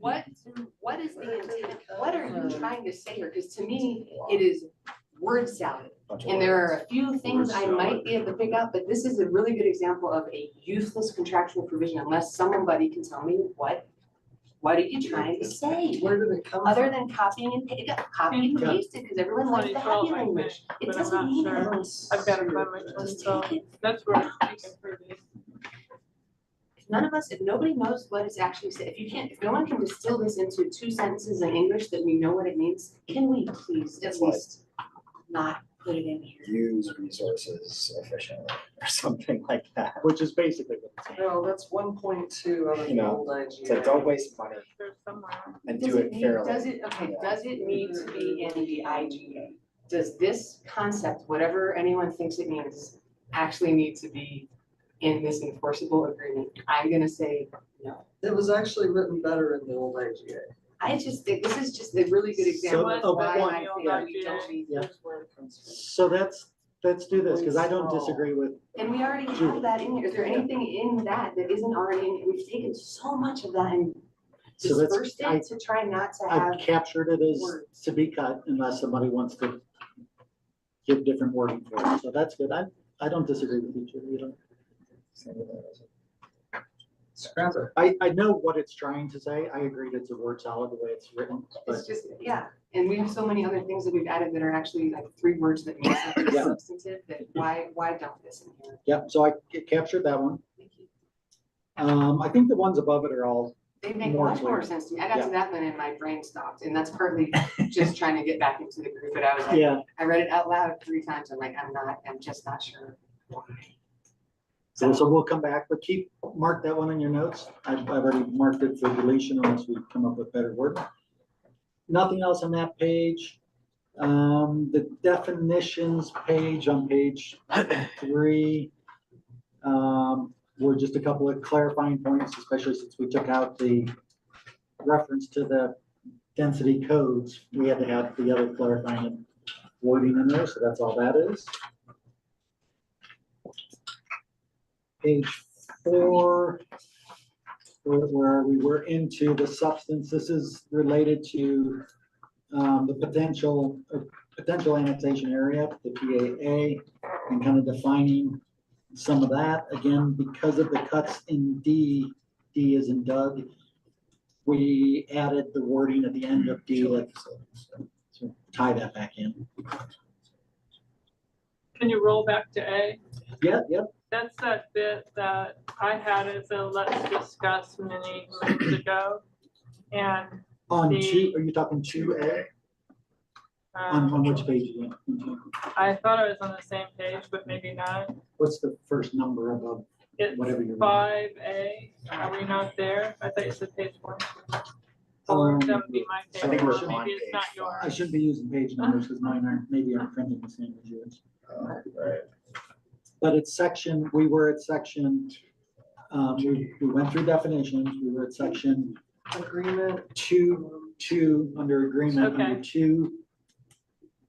what is the intent? What are you trying to say here? Because to me, it is word salad. And there are a few things I might be able to pick up, but this is a really good example of a useless contractual provision unless somebody can tell me what are you trying to say? Where did it come from? Other than copying and copy and paste it, because everyone likes the happy 2012, I language. think, It but I'm doesn't not mean sure. that. I've got it by my 2012. That's where I'm thinking for this. none of us, if nobody knows what it's actually said, if no one can distill this into 2 sentences in English that we know what it means, can we please at It's like- least not put it in here? Use resources efficiently or something like that. Which is basically what it's saying. No, that's 1.2 out of You the know, old IGA. It's like, don't waste money There's somewhere. and Does do it it need, fairly. does it, okay, Yeah. does it need to be in the IGA? Does this concept, whatever anyone thinks it means, actually need to be in this enforceable agreement? I'm gonna say no. It was actually written better in the old IGA. I just think this is just a really good example of So, why one- I think we don't need. Yeah. Here's where it comes from. So let's do this, because I don't disagree with, And we already have that in here. Is there anything in that that isn't already in? We've taken so much of that and so that's, dispersed it to try not to I've have. captured it as words. to be cut unless somebody wants to give different wording for it. So that's good. I don't disagree with each of you. Scrap it. I know what it's trying to say. I agreed it's a word salad the way it's written, but It's just, yeah, and we have so many other things that we've added that are actually like 3 words that mean something Yeah. substantive, that why dump this in here? yeah, so I captured that one. Thank you. I think the ones above it are all, They make More much more clear. sense to me. I got Yeah. to that one and my brain stopped, and that's partly just trying to get back into the group, but I was like, yeah. I read it out loud 3 times. I'm like, I'm just not sure why. So we'll come back, but mark that one in your notes. I've already marked it for deletion unless we come up with better word. Nothing else on that page. The definitions page on page 3. Were just a couple of clarifying points, especially since we took out the reference to the density codes. We had to have the other clarifying wording in there, so that's all that is. Page 4, where we were into the substance, this is related to the potential annexation area, the PAA, and kind of defining some of that. Again, because of the cuts in D is in Doug, we added the wording at the end of D, to tie that back in. Can you roll back to A? Yep. That's that bit that I had as a let's discuss many months ago. And On The- 2, are you talking 2A? On which page again? I thought I was on the same page, but maybe not. What's the first number above? It's Whatever you're- 5A. Are we not there? I thought you said page 1. Or that would be my page. I think we're Maybe on it's page not 5. yours. I shouldn't be using page numbers because mine aren't printing the same as yours. Right. But it's section, we were at section, we went through definitions, we were at section Agreement. 2, under agreement, under Okay. 2.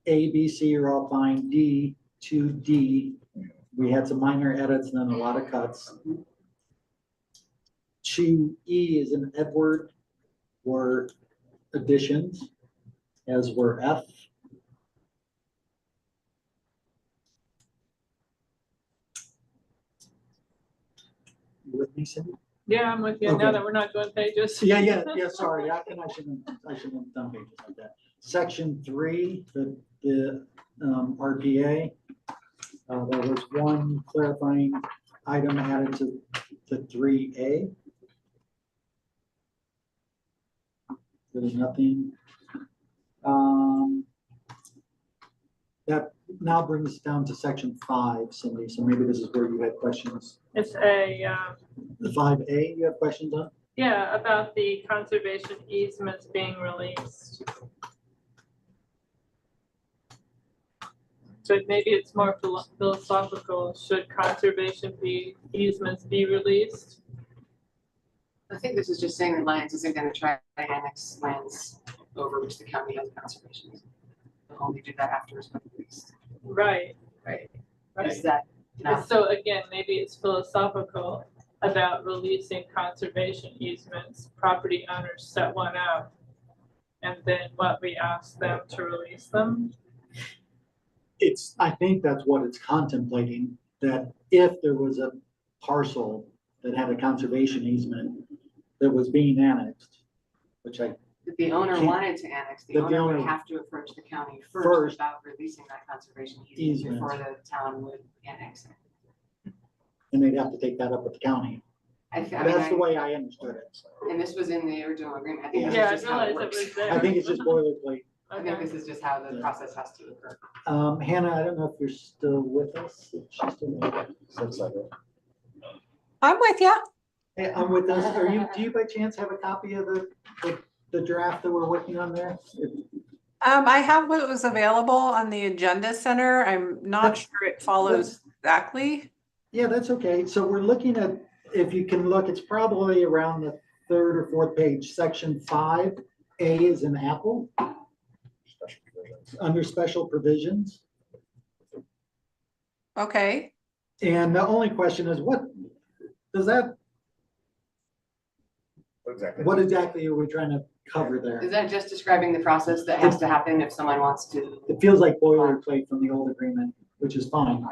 A, B, C are all fine, D, 2D, we had some minor edits and then a lot of cuts. 2E is an Edward, were additions, as were F. You with me, Cindy? Yeah, I'm with you. Okay. Now that we're not doing pages. Yeah, sorry, and I shouldn't have done pages like that. Section 3, the RPA, there was one clarifying item added to 3A. There's nothing. That now brings us down to section 5, Cindy, so maybe this is where you had questions. It's a, The 5A, you have questions on? yeah, about the conservation easements being released. So maybe it's more philosophical. Should conservation easements be released? I think this is just saying that Lions isn't gonna try to annex lands over which the county has conservation. They'll only do that after it's been released. Right, Right. right. Is that not? So again, maybe it's philosophical about releasing conservation easements. Property owners set one up. And then what, we ask them to release them? I think that's what it's contemplating, that if there was a parcel that had a conservation easement that was being annexed, which If the owner Can't- wanted to annex, the That the owner would owner- have to approach the county First. first about releasing that conservation easement Easement. before the town would annex it. and they'd have to take that up with the county. I mean, That's the way I understood it. and this was in the original agreement. I think this Yeah, I is just how it realized it works. was there. I think it's just boilerplate. I think this is just how the process has to occur. Hannah, I don't know if you're still with us. If she's still there. Looks like it. I'm with you. Hey, I'm with us. Do you by chance have a copy of the draft that we're working on there? I have what was available on the agenda center. I'm not That's- sure it follows exactly. Yeah, that's okay. So we're looking at, if you can look, it's probably around the third or fourth page, section 5A is an apple, Special provisions. under special provisions. Okay. And the only question is, what does that, Exactly. what exactly are we trying to cover there? Is that just describing the process that has to happen if someone wants to? It feels like boilerplate from the old agreement, which is fine.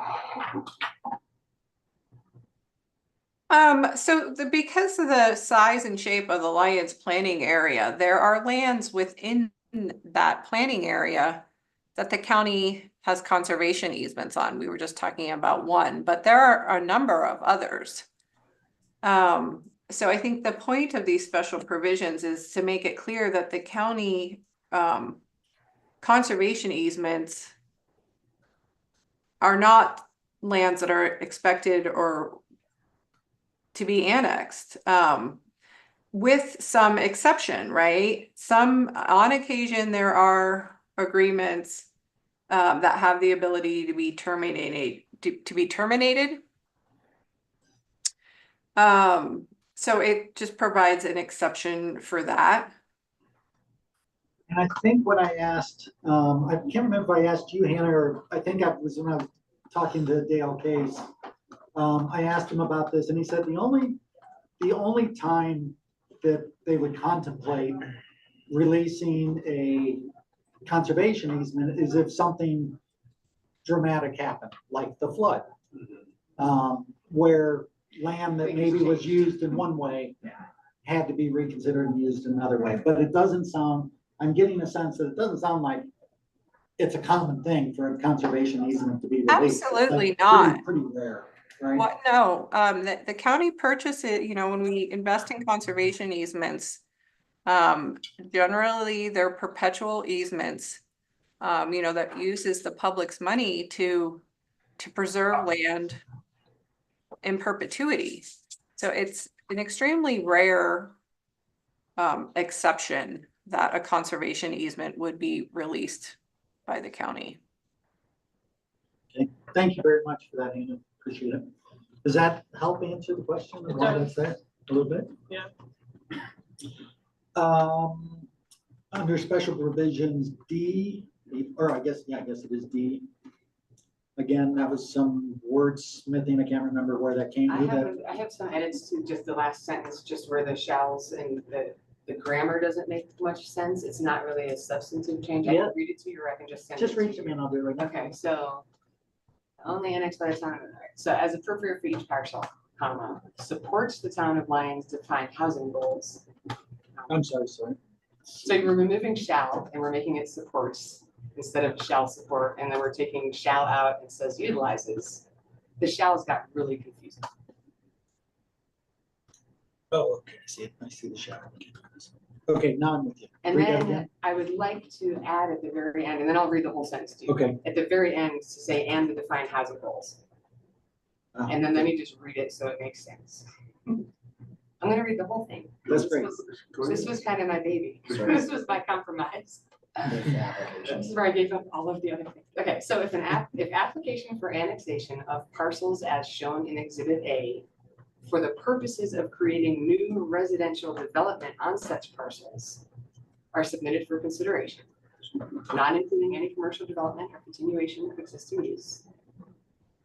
Because of the size and shape of the Lions planning area, there are lands within that planning area that the county has conservation easements on. We were just talking about one, but there are a number of others. So I think the point of these special provisions is to make it clear that the county, conservation easements are not lands that are expected or to be annexed, with some exception, right? On occasion, there are agreements that have the ability to be terminated. So it just provides an exception for that. And I think what I asked, I can't remember if I asked you, Hannah, or I think I was when I was talking to Dale Case. I asked him about this and he said the only time that they would contemplate releasing a conservation easement is if something dramatic happened, like the flood. Where land that maybe was used in one way had to be reconsidered and used another way. But it doesn't sound, I'm getting a sense that it doesn't sound like it's a common thing for a conservation easement to be released. Absolutely Like, not. Pretty rare, right? What, no, the county purchases, when we invest in conservation easements, generally they're perpetual easements, that uses the public's money to preserve land in perpetuity. So it's an extremely rare exception that a conservation easement would be released by the county. Okay, thank you very much for that, Hannah. Appreciate it. Does that help answer the question? It Why does. that's there a little bit? Yeah. Under special provisions D, or I guess it is D. Again, that was some wordsmithing. I can't remember where that came. I have some edits to just the last sentence, just where the shalls and the grammar doesn't make much sense. It's not really a substantive change. I Yeah. can read it to you or I can just send it Just to read you. to me and I'll do it right now. Okay, so only annexed by the town, so as appropriate for each parcel, comma, supports the town of Lyons defined housing goals. I'm sorry. So you're removing shall and we're making it supports instead of shall support, and then we're taking shall out and says utilizes. The shalls got really confusing. Oh, okay, I see the shower. Okay, now I'm with you. And Read that then again. I would like to add at the very end, and then I'll read the whole sentence to you. Okay. At the very end, to say and the defined housing goals. And then let me just read it so it makes sense. I'm gonna read the whole thing. That's great. This was kind of my baby. Sorry. This was my compromise. This is where I gave up all of the other things. Okay, so if application for annexation of parcels as shown in Exhibit A for the purposes of creating new residential development on such parcels are submitted for consideration, not including any commercial development or continuation of existing use.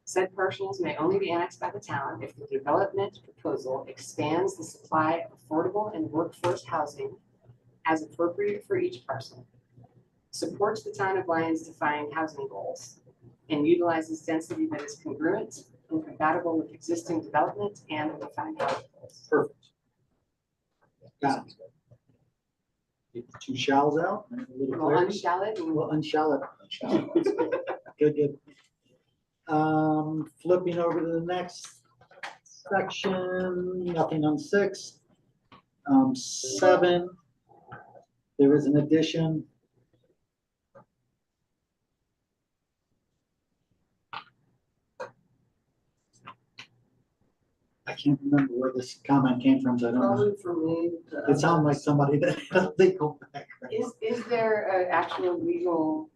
Said parcels may only be annexed by the town if the development proposal expands the supply of affordable and workforce housing as appropriate for each parcel, supports the town of Lyons defined housing goals, and utilizes density that is congruent and compatible with existing development and defined housing goals. Perfect. Got it. Get the two shalls out. and a little We'll clarity. unshall it and We'll unshall it. Good. Flipping over to the next section, nothing on 6. 7, there is an addition. I can't remember where this comment came from, so I don't know. Probably for me. It sounded like somebody that has a legal background. Is there an actual legal,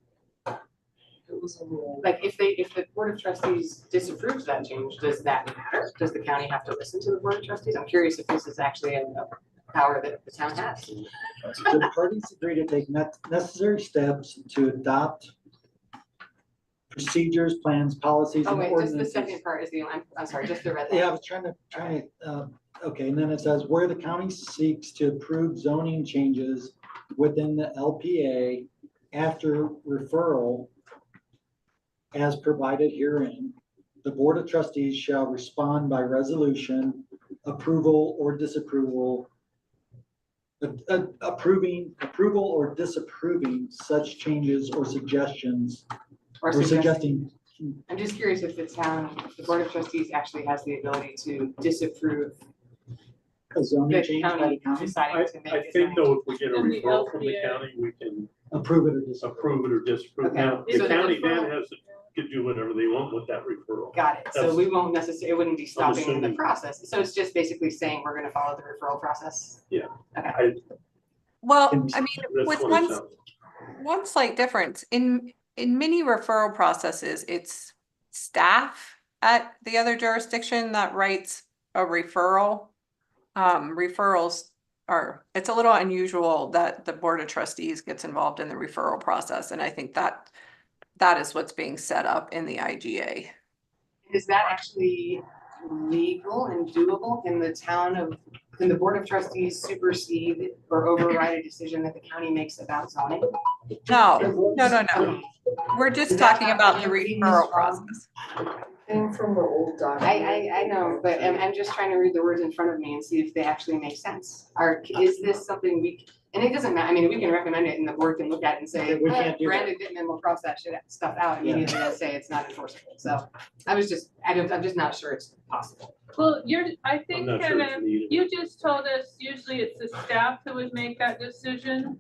It was a little. like, if the Board of Trustees disapproves that change, does that matter? Does the county have to listen to the Board of Trustees? I'm curious if this is actually a power that the town has. The parties agree to take necessary steps to adopt procedures, plans, policies, Oh, and wait, just the ordinances. second part is I'm sorry, just the red Yeah, I line. was trying to, okay, and then it says where the county seeks to approve zoning changes within the LPA after referral as provided herein, the Board of Trustees shall respond by resolution, approval or disapproval, approval or disapproving such changes or suggestions, Or or suggesting, suggesting. I'm just curious if the Board of Trustees actually has the ability to disapprove A zoning the change by the county county, deciding to make I it. think though, if we get a In the referral from the LPA. county, we can approve it or disapprove. approve it or disapprove. Okay. Now, So the the county then referral- has to, could do whatever they want with that referral. Got it. So That's- we won't necessarily, it wouldn't be stopping the assuming. process. So it's just basically saying we're gonna follow the referral process. Well, Can we- I mean, That's with what it sounds like. one slight difference, in many referral processes, it's staff at the other jurisdiction that writes a referral. Referrals it's a little unusual that the Board of Trustees gets involved in the referral process, and I think that is what's being set up in the IGA. Is that actually legal and doable? Can the Board of Trustees supersede or override a decision that the county makes about zoning? No, Okay. we're just Is that talking not about the reading referral this wrong? process. Came from the old document. I know, but I'm just trying to read the words in front of me and see if they actually make sense. Is this something and it doesn't matter, I mean, we can recommend it and the board can look at it and say, We can't do that. Brandon didn't, and we'll cross that stuff out immediately and say it's not enforceable. So I'm just not sure it's possible. Well, I I'm think, not sure Kenneth, it's needed. you just told us usually it's the staff who would make that decision.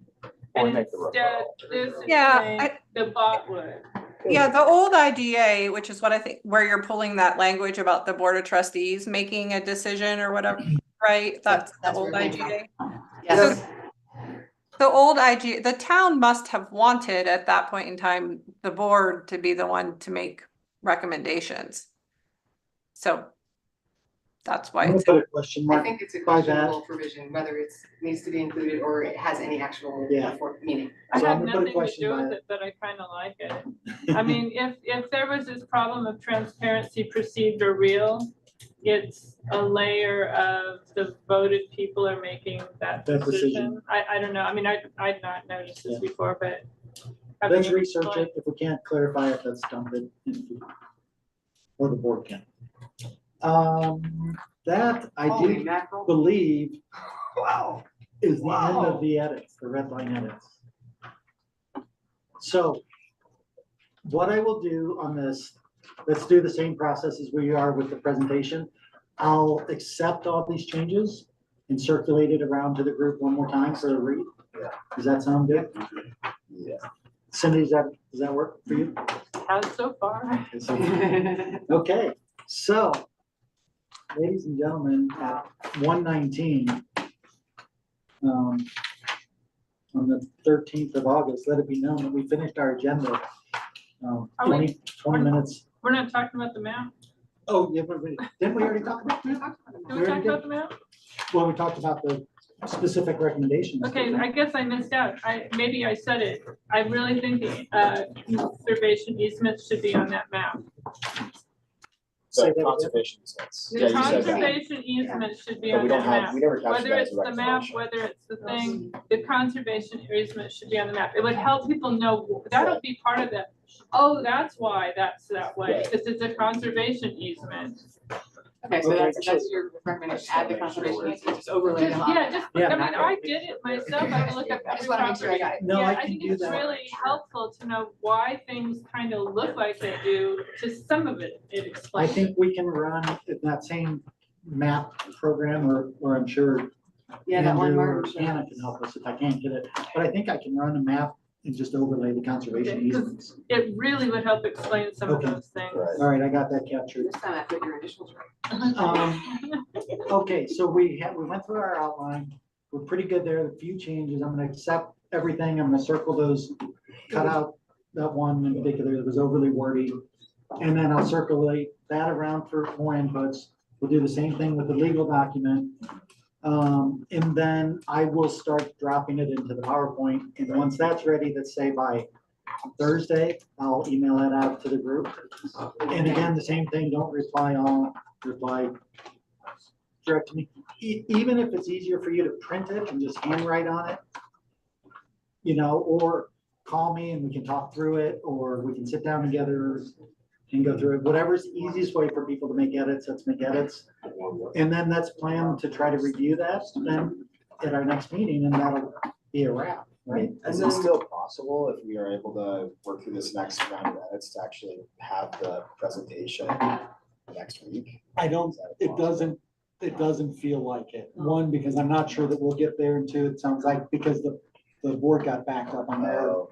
Or And make the instead, this is Yeah, saying the bot would. Yeah, the old IGA, which is what I think, where you're pulling that language about the Board of Trustees making a decision or whatever, right? That's the That's old where it came IGA. Yes. The old IGA, the town must have wanted at that point in time, the board to be the one to make recommendations. So that's why I'm gonna it's, put a question I mark think it's a by that. questionable provision, whether it needs to be included or it has any actual Yeah. meaning. I So I'm had gonna put a nothing to question do by with it. it, but I kind of like it. I mean, if there was this problem of transparency perceived or real, it's a layer of the voted people are making that That decision. decision. I don't know. I mean, I'd not noticed this Yeah. before, but. Let's research it. If we can't clarify it, let's dump it. Or the board can. That I Holy do mackerel. believe Wow. is the end Wow. of the edits, the red line edits. So what I will do on this, let's do the same process as we are with the presentation. I'll accept all these changes and circulate it around to the group one more time for a read. Yeah. Does that sound good? Yeah. Cindy, does that work for you? Has so far. Okay, so, ladies and gentlemen, at 1:19, on the 13th of August, let it be known that we finished our agenda. Are we- 20 minutes. We're not talking about the map. Oh, yeah, but didn't we already talk about that? Did we talk about the map? Well, we talked about the specific recommendations. Okay, I guess I missed out. Maybe I said it. I really think the conservation easements should be on that map. Say The that again. conservation easements. The Yeah, you said that. conservation easements should be But on we don't that have, map. we never captured Whether that as it's a the map, recommendation. whether it's the thing, the conservation easement should be on the map. It would help people know, that'll be part of that. Oh, that's why that's that way, because it's a conservation easement. Okay, so Okay. that's your recommendation, add the conservation easement, just overlay them on. Yeah. I mean, I did it myself. I look up I every just wanna make sure I property. got it. No, Yeah, I I can think do it's that. really helpful to know why things kind of look like they do. To some of it, it I explains. think we can run in that same map program, or I'm sure Yeah, that one Andrew or Martin showed Hannah us. can help us if I can't get it, but I think I can run a map and just overlay the conservation Okay, 'cause- easements. It really would help explain some of Okay. those things. Right. All right, I got that captured. This time I put your initials right. Okay, so we went through our outline. We're pretty good there. A few changes. I'm gonna accept everything. I'm gonna circle those, cut out that one in particular that was overly wordy. And then I'll circulate that around for more inputs. We'll do the same thing with the legal document. And then I will start dropping it into the PowerPoint. And once that's ready, let's say by Thursday, I'll email that out to the group. And again, the same thing, don't reply all, reply direct to me. Even if it's easier for you to print it and just handwrite on it, or call me and we can talk through it, or we can sit down together and go through it. Whatever's the easiest way for people to make edits, let's make edits. And then let's plan to try to review that then at our next meeting, and that'll be a wrap, right? Is it still possible if we are able to work through this next round of edits to actually have the presentation next week? I don't, Is that it possible? doesn't feel like it. One, because I'm not sure that we'll get there, and two, it sounds like because the board got backed up on their Oh,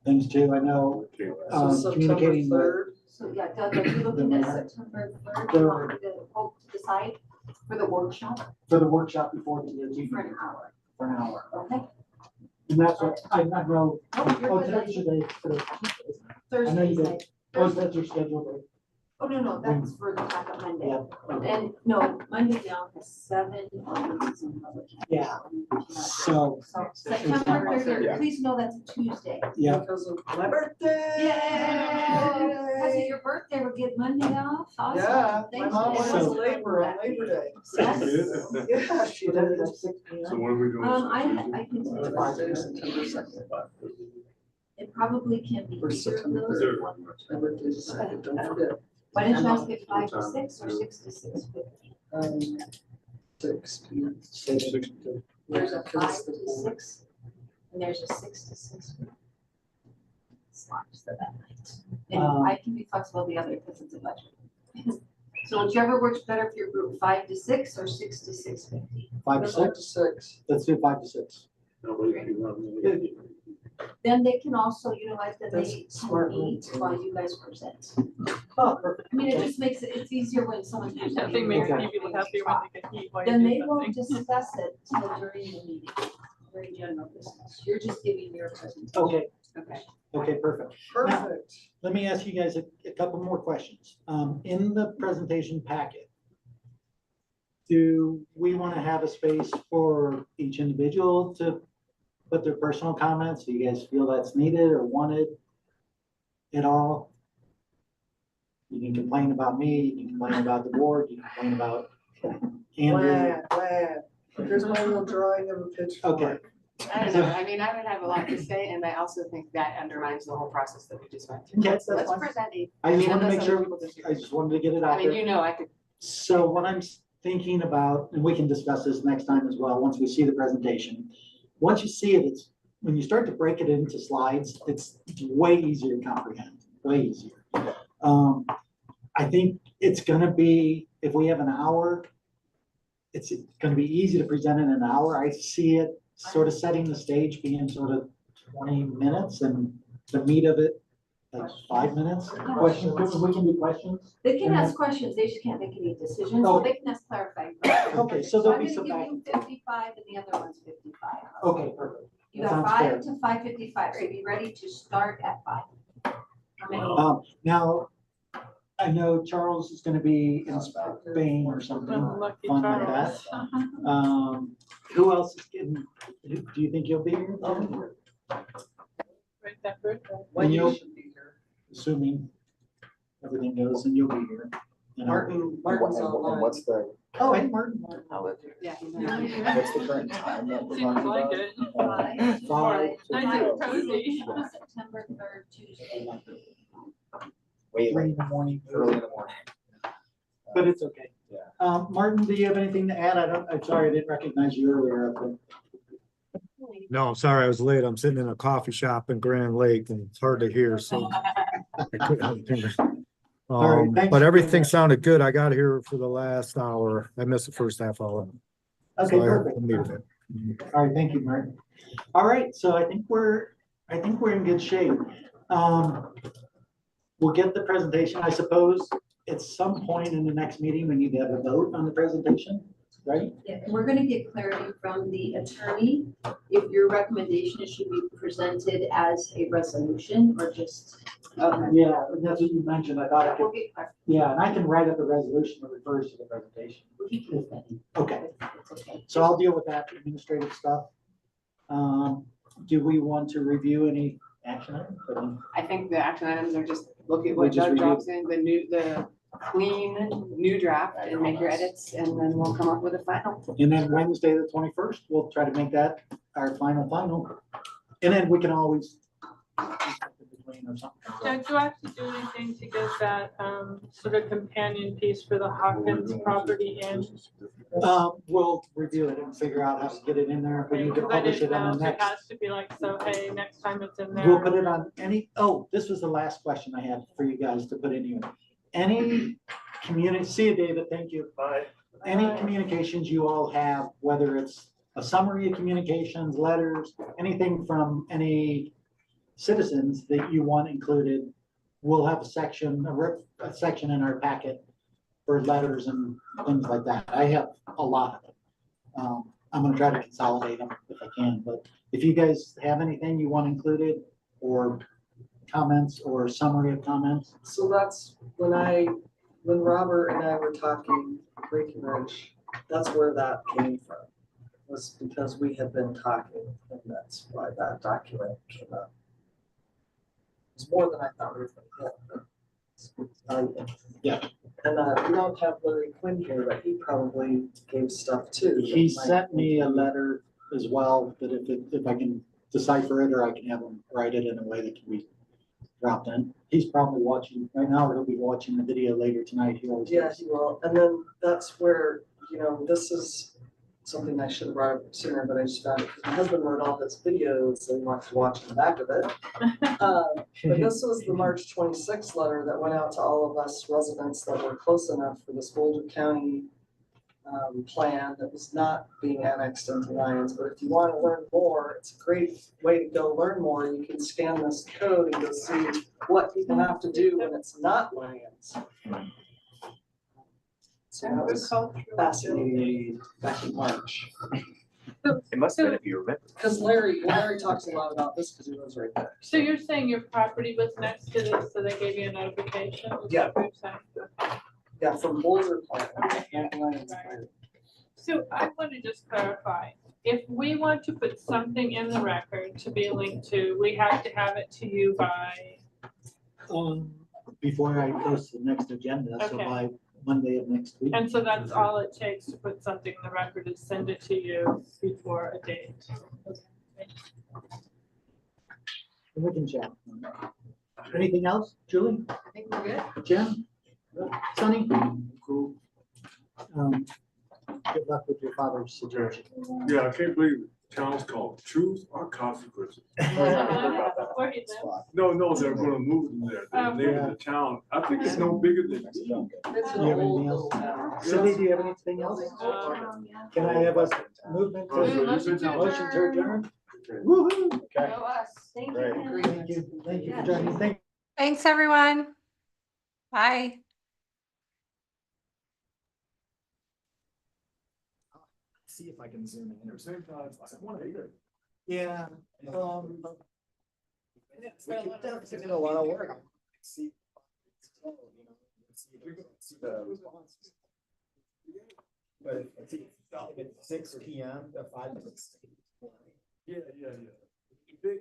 things too. I know, So September communicating with 3rd, So, yeah, Doug, are you looking at September third, you want me to hope to decide for the workshop for the workshop before the DOT for an hour? for an hour. Okay. And that's what, I know, Oh, you're oh, good. today's your day, today. I know Thursday you did. night. Oh, that's your schedule, Oh, no, that's for the backup Monday. yeah. Okay. And no, Monday now has 7 ordinances in public. hearing. Yeah. So, So September Yeah. 3rd, please know that's a Tuesday. yeah, because of my birthday. Yay! Because of your birthday, we'll get Monday off. Awesome. Yeah, my Thanks, mom Dad. went to labor on Labor Day. Yes. Yeah, she Today did. is 6 p.m. So what are we doing? I can do Wednesday, it. September 2nd. It probably can be Or either of September those. third. or one. My birthday's the 2nd, don't forget. Why don't you ask it 5 to 6 or 6 to 6:50? 6 p.m. There's a 5 Because to it's the 6, and there's a 6 to 6. Slots for that night. And I can be flexible the other because it's a budget. So whichever works better for your group, 5 to 6 or 6 to 6:50. 5 to 6. 6. Let's do 5 to 6. Then they can also utilize that That's they can smart meet move. while you guys present. Oh, perfect. I mean, it just makes it's easier when someone's Nothing presenting. makes Okay. people happier when they can eat while you Then do they won't something. discuss it till during the meeting, during general business. You're just giving your presentation. Okay, Okay. okay, perfect. Perfect. Let me ask you guys a couple more questions. In the presentation packet, do we want to have a space for each individual to put their personal comments? Do you guys feel that's needed or wanted at all? You can complain about me, you can complain about the board, you can complain about Andrew. Glad. Here's my little drawing of a pitchfork. Okay. I don't know, I mean, I would have a lot to say, and I also think that undermines the whole process that we just went through. Okay, that's Let's fine. present a. I just mean, wanted to unless make other sure, people disagree. I just wanted to get it I out mean, there. I could, So what I'm thinking about, and we can discuss this next time as well, once we see the presentation. Once you see it, it's, when you start to break it into slides, it's way easier to comprehend, way easier. I think it's gonna be, if we have an hour, it's gonna be easy to present in an hour. I see it sort of setting the stage being sort of 20 minutes and the meat of it, like 5 minutes. Questions, we can do questions? They can ask questions, they just can't make any decisions, so they can ask clarifying questions. Okay, so So there'll I'm be some gonna back. give you 55 and the other one's 55. Okay, perfect. You That got sounds fair. 5 to 5:55, so be ready to start at 5. How many? Now, I know Charles is gonna be in Spain or something Lucky fun like that. Charles. Who else is getting, do you think you'll be here? Right, that birthday. When you'll- you should be here. Assuming everything goes and you'll be here. You know? Martin's And online. what's the, Oh, hey, Martin. yeah. he knows. what's the current time that we're Seems talking like about? it. Five. Five. Nice and cozy. September 3rd, Tuesday. Way 3 late, in the morning. early in the morning. But it's okay. Yeah. Martin, do you have anything to add? I'm sorry, I didn't recognize you earlier. No, I'm sorry, I was late. I'm sitting in a coffee shop in Grand Lake and it's hard to hear, so. I couldn't- right, thanks But for everything that. sounded good. I got here for the last hour. I missed the first half hour. Okay, So I perfect. needed it. All right, thank you, Mark. All right, so I think we're in good shape. We'll get the presentation, I suppose, at some point in the next meeting, we need to have a vote on the presentation, right? Yeah, and we're gonna get clarity from the attorney, if your recommendation is should be presented as a resolution or just. Yeah, and that's what you mentioned, I thought I We'll could, get clarity. yeah, and I can write up a resolution that refers to the presentation. We can do that. Okay, It's okay. so I'll deal with that administrative stuff. Do we want to review any action items? I think the action items are just look at We what just Doug review. drops in, the clean new draft and make your edits, and then we'll come up with a final. And then Wednesday, the 21st, we'll try to make that our final. And then we can always. Or something. Doug, do I have to do anything to get that, sort of companion piece for the Hawkins property in? We'll review it and figure out how to get it in there. If we need to Because I publish didn't it know on if the it next. has to be like, so, hey, next time it's in there. We'll put it on any, this was the last question I had for you guys to put in here. Any see you, David, thank you. Bye. Any communications you all have, whether it's a summary of communications, letters, anything from any citizens that you want included, we'll have a section in our packet for letters and things like that. I have a lot of them. I'm gonna try to consolidate them if I can, but if you guys have anything you want included or comments or summary of comments. So that's when Robert and I were talking Breckenridge, that's where that came from. Was because we had been talking, and that's why that document came up. It's more than I thought we were gonna get. Yeah. And we don't have Larry Quinn here, but he probably gave stuff too. He sent me a letter as well, that if I can decipher it, or I can have him write it in a way that can be dropped in. He's probably watching right now, or he'll be watching the video later tonight. He always Yeah, does. he will. And then that's where, this is something I should have brought up sooner, but I just found it because my husband wrote all his videos and wants to watch the back of it. But this was the March 26th letter that went out to all of us residents that were close enough for this Boulder County plan that was not being annexed into Lyons. But if you want to learn more, it's a great way to go learn more. You can scan this code and go see what people have to do when it's not Lyons. So that was fascinating back in March. It must have been if you remember. Because Larry talks a lot about this because he lives right there. So you're saying your property was next to this, so they gave you a notification? Is Yeah. that what you're saying? Yeah, from Boulder Plan. Okay. not Lyons Plan. So I want to just clarify, if we want to put something in the record to be linked to, we have to have it to you by, Before I post the next agenda, so Okay. by Monday of next week. and so that's all it takes to put something in the record is send it to you before a date. We can chat. Anything else, Julie? I think we're good. Jim? Sunny? Cool. Good luck with your father's situation. Yeah, I can't believe the town's called Truth or Consequences. Where he It's lives. fine. No, they're gonna move them there. They're naming the town. I think it's no bigger than. It's Do an you have old anything little else? town. Cindy, do you have anything else? Can I have a movement to, Motion to motion to adjourn? Okay. Woo-hoo. Okay, Go us. Thank Great. you. Thank you, thank you for joining. Thank Thanks, everyone. Bye. see if I can zoom in. Same time, I want to hear. Yeah, we could definitely did a lot of work. See, see the responses. But it's 6 PM to 5 minutes. Yeah. Big.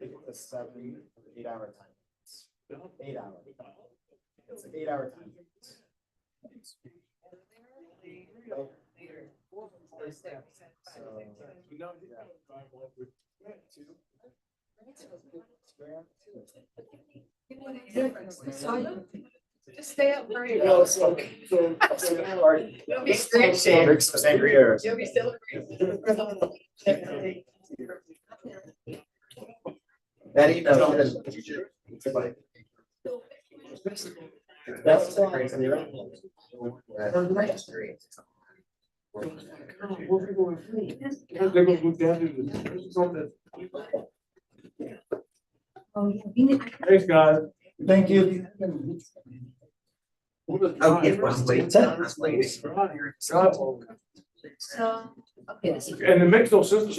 It's a 7, 8 hour time. 8 hours. It's an 8 hour time. Just stay up for You know, so You'll be great shape. drink some sangria. You'll be still That email. That's why. Thanks, guys. Thank you. Oh, it was late. So, okay, this is. And it makes no sense.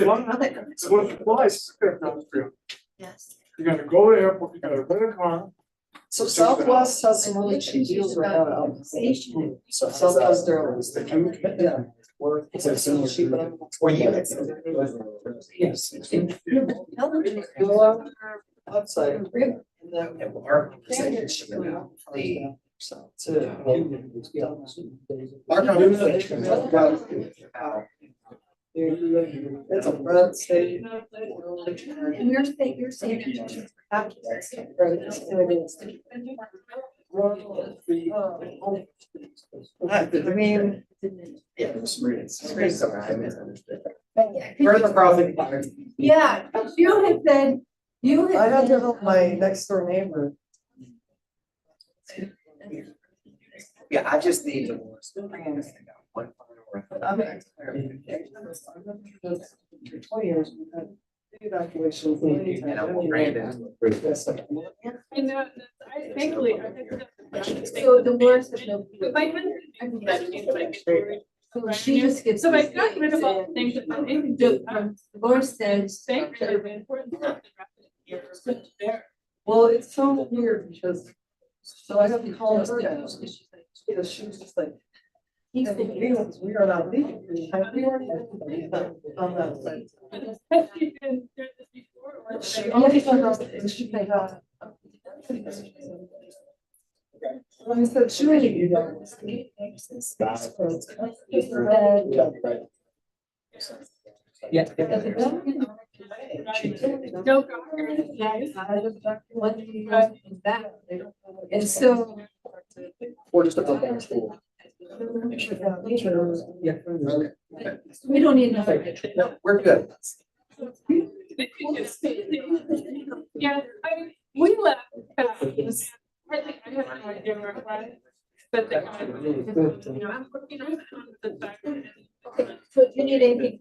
Yes. You gotta go to the airport, you gotta rent a car. So Southwest has some really cheap deals right now. So Southwest Airlines, the Duke, yeah. It's a similar cheap, but I'm. Yes. Go out outside. And then. So, Our conversation is about. It's a red state. And you're saying. I mean. Yeah, it's great. I misunderstood. We're in the crossing. Yeah, you had said, you I had had to said. help my next door neighbor. Yeah, I just need to. Okay. 20 years, we've had evacuations. You know, Brandon. I know, thankfully, I think that's. So the worst is no. But my husband, that means like it's worried. So she just gets. So I got rid of all the things that I didn't do. Laura says. Thank you, the important stuff. It's good there. Well, it's so weird because, so I have to call her down, because she was just like. We are not leaving. We already had to leave them on that side. Has she been there this before? Or- She only found out that she paid out. I said, she really knew No, nice. And so. Or just a program school. We don't need another. No, we're good. Yeah, we left. I think I have no idea where it was. But the guy, you know, I'm working on the back. Okay, so do you need anything?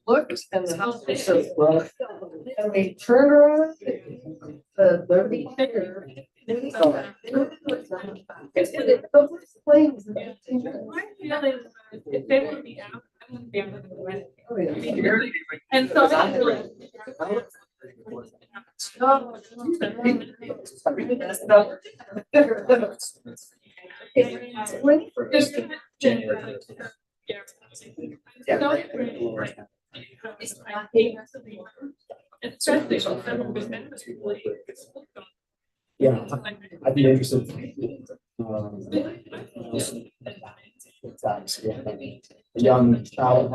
Looked and the house was so well. And we turned around. The bigger. It's the flames. My feeling was if they would be out, I wouldn't be able to do it. And so I was like. Yeah, I'd be interested. A young child.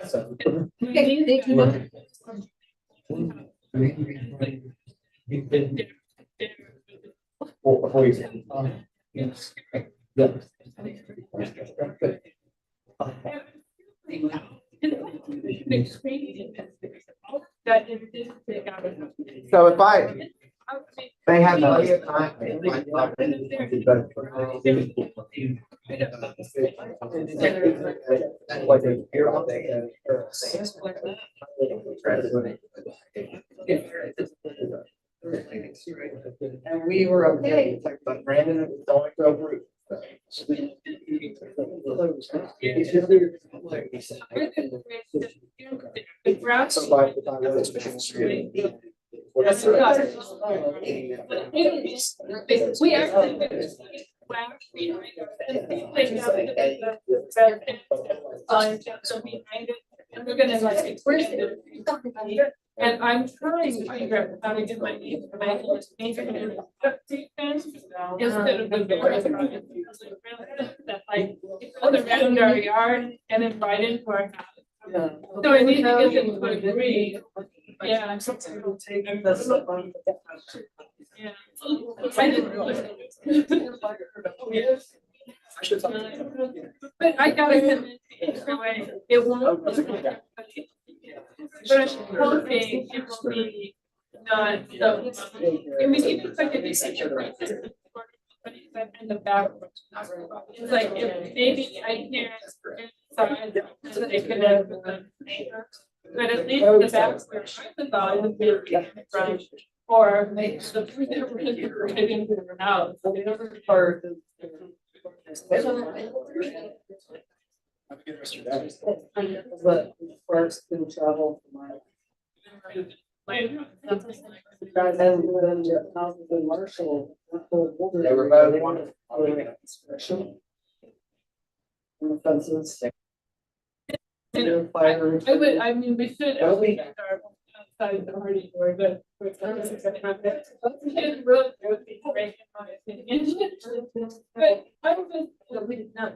So. Okay, thank you. Before you. Yes. Yeah. So if they have plenty of time. Like a year all day. And we were okay, but Brandon was going to a group. The grass. So by the time that's street. We actually. And we're gonna like, where's it? And I'm trying to figure out how to get my name, instead of the very. That like, go around our yard and then right into our house. So I need to get them to agree. Yeah. Take this up on. Yeah. I didn't realize. Yes. But I gotta convince anyway, it won't. But I'm hoping it will be not so. I mean, even if I could be such a racist. But it's in the back. It's like if maybe I can't inside, so they could have the neighbor. But at least the back where I was on the very front, or make the into the house. Or. Have a good rest of your day. But first in travel for my. And then the houses in Marshall. They were both wonderful. And the fences. Fire. I mean, we should. Outside the party door, but. It really would be great in my opinion. But I was not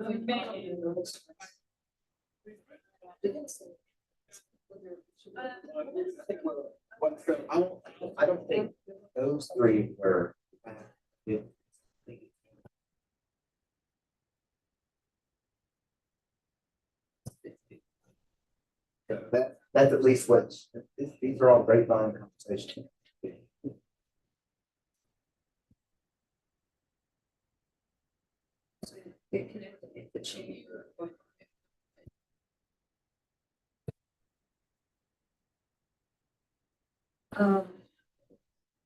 I don't think those three were. That's at least what, these are all grapevine conversations.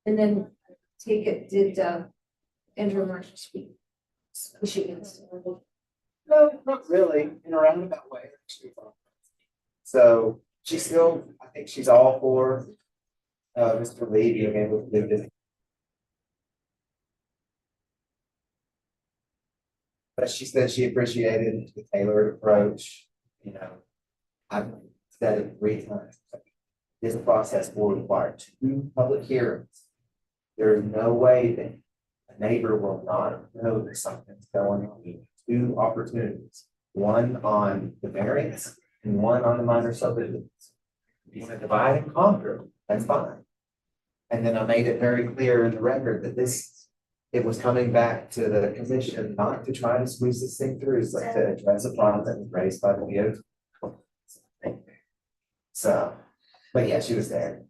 And then take it, did Andrew Marshall speak? Michigan's. No, not really, in a roundabout way. So she's still, I think she's all for Mr. Lee being able to do this. But she said she appreciated the tailored approach, you know. I've said it 3 times. This process will require 2 public hearings. There is no way that a neighbor will not know that something's going on. 2 opportunities, one on the variance and one on the minor subdivisions. If you want to divide and conquer, that's fine. And then I made it very clear in the record that it was coming back to the commission not to try to squeeze this thing through, but to address a problem that was raised by the DOT. So, but yeah, she was there.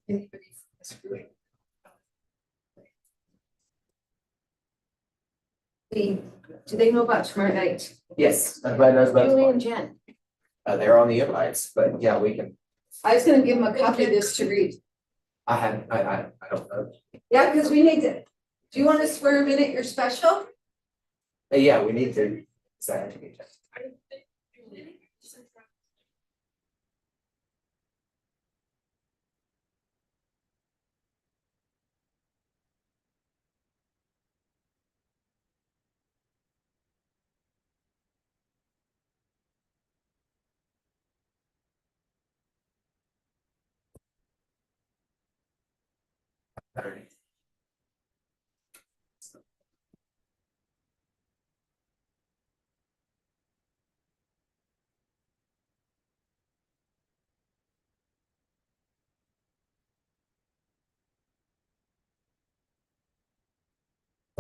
Do they know about tomorrow night? Yes, I'm glad knows about Julie and it. Jen. They're on the invites, but yeah, we can, I was gonna give them a copy of this to read. I don't know. Yeah, because we need to, do you want to swear them in at your special? Yeah, we need to. Sorry.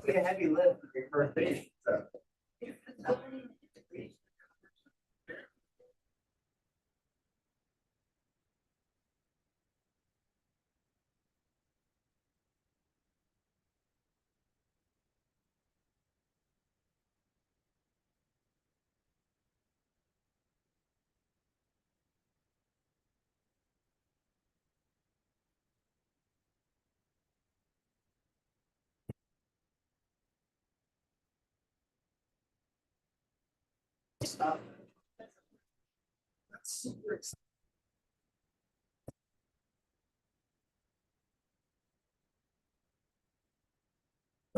Okay, have you lived for your birthday? So.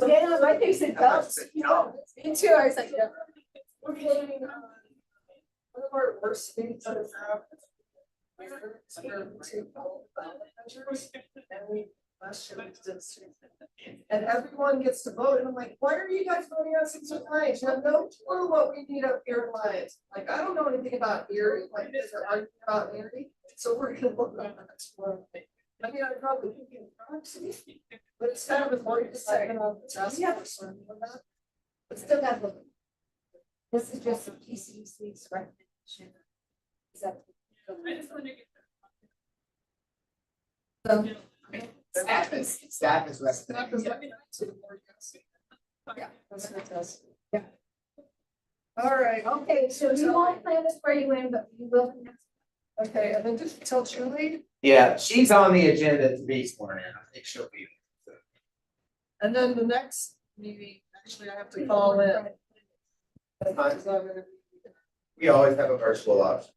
Yeah, my face it does. Me too, I was like, yeah. We're getting, one of our worst things that is happened. And we last year we did street. And everyone gets to vote, and I'm like, why are you guys voting on 6 Lions? You have no clue what we need up here in Lions. Like, I don't know anything about Erie, like, is there arguing about Erie? So we're gonna look on the next one. I mean, I probably thinking proxy, but it's kind of important to second on the task force on that. But still got the. This is just a PCC's recommendation. Is that? I just wanted to get Staff is Staff is recommending. recommending. Yeah, that's fantastic. Yeah. All right, Okay, so you won't plan this where you in, but you will next. okay, and then just tell Julie, Yeah, she's on the agenda to be sworn in. I think she'll be. and then the next meeting, actually, I have to call in. We always have a virtual option.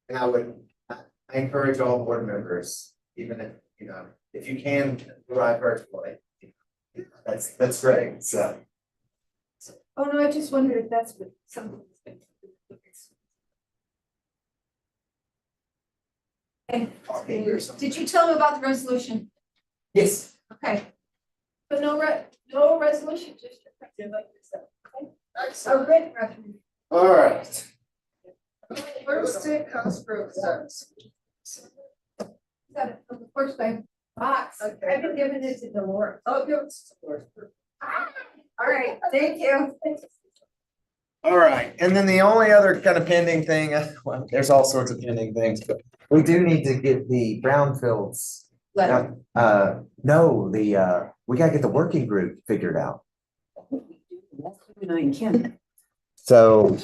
And I encourage all board members, even if, if you can arrive virtually. That's great, so. Oh, no, I just wondered if that's what something. Okay, did you tell them about the resolution? Yes. Okay. But no resolution, just. Oh, great. All right. First state cost growth steps. Got it from the first time box. Okay. I've been giving it to Dolores. Oh, give us. All right, thank you. All right, and then the only other kind of pending thing, well, there's all sorts of pending things, but we do need to get the brownfields. Letter. No, we gotta get the working group figured out. That's 29 Kim. So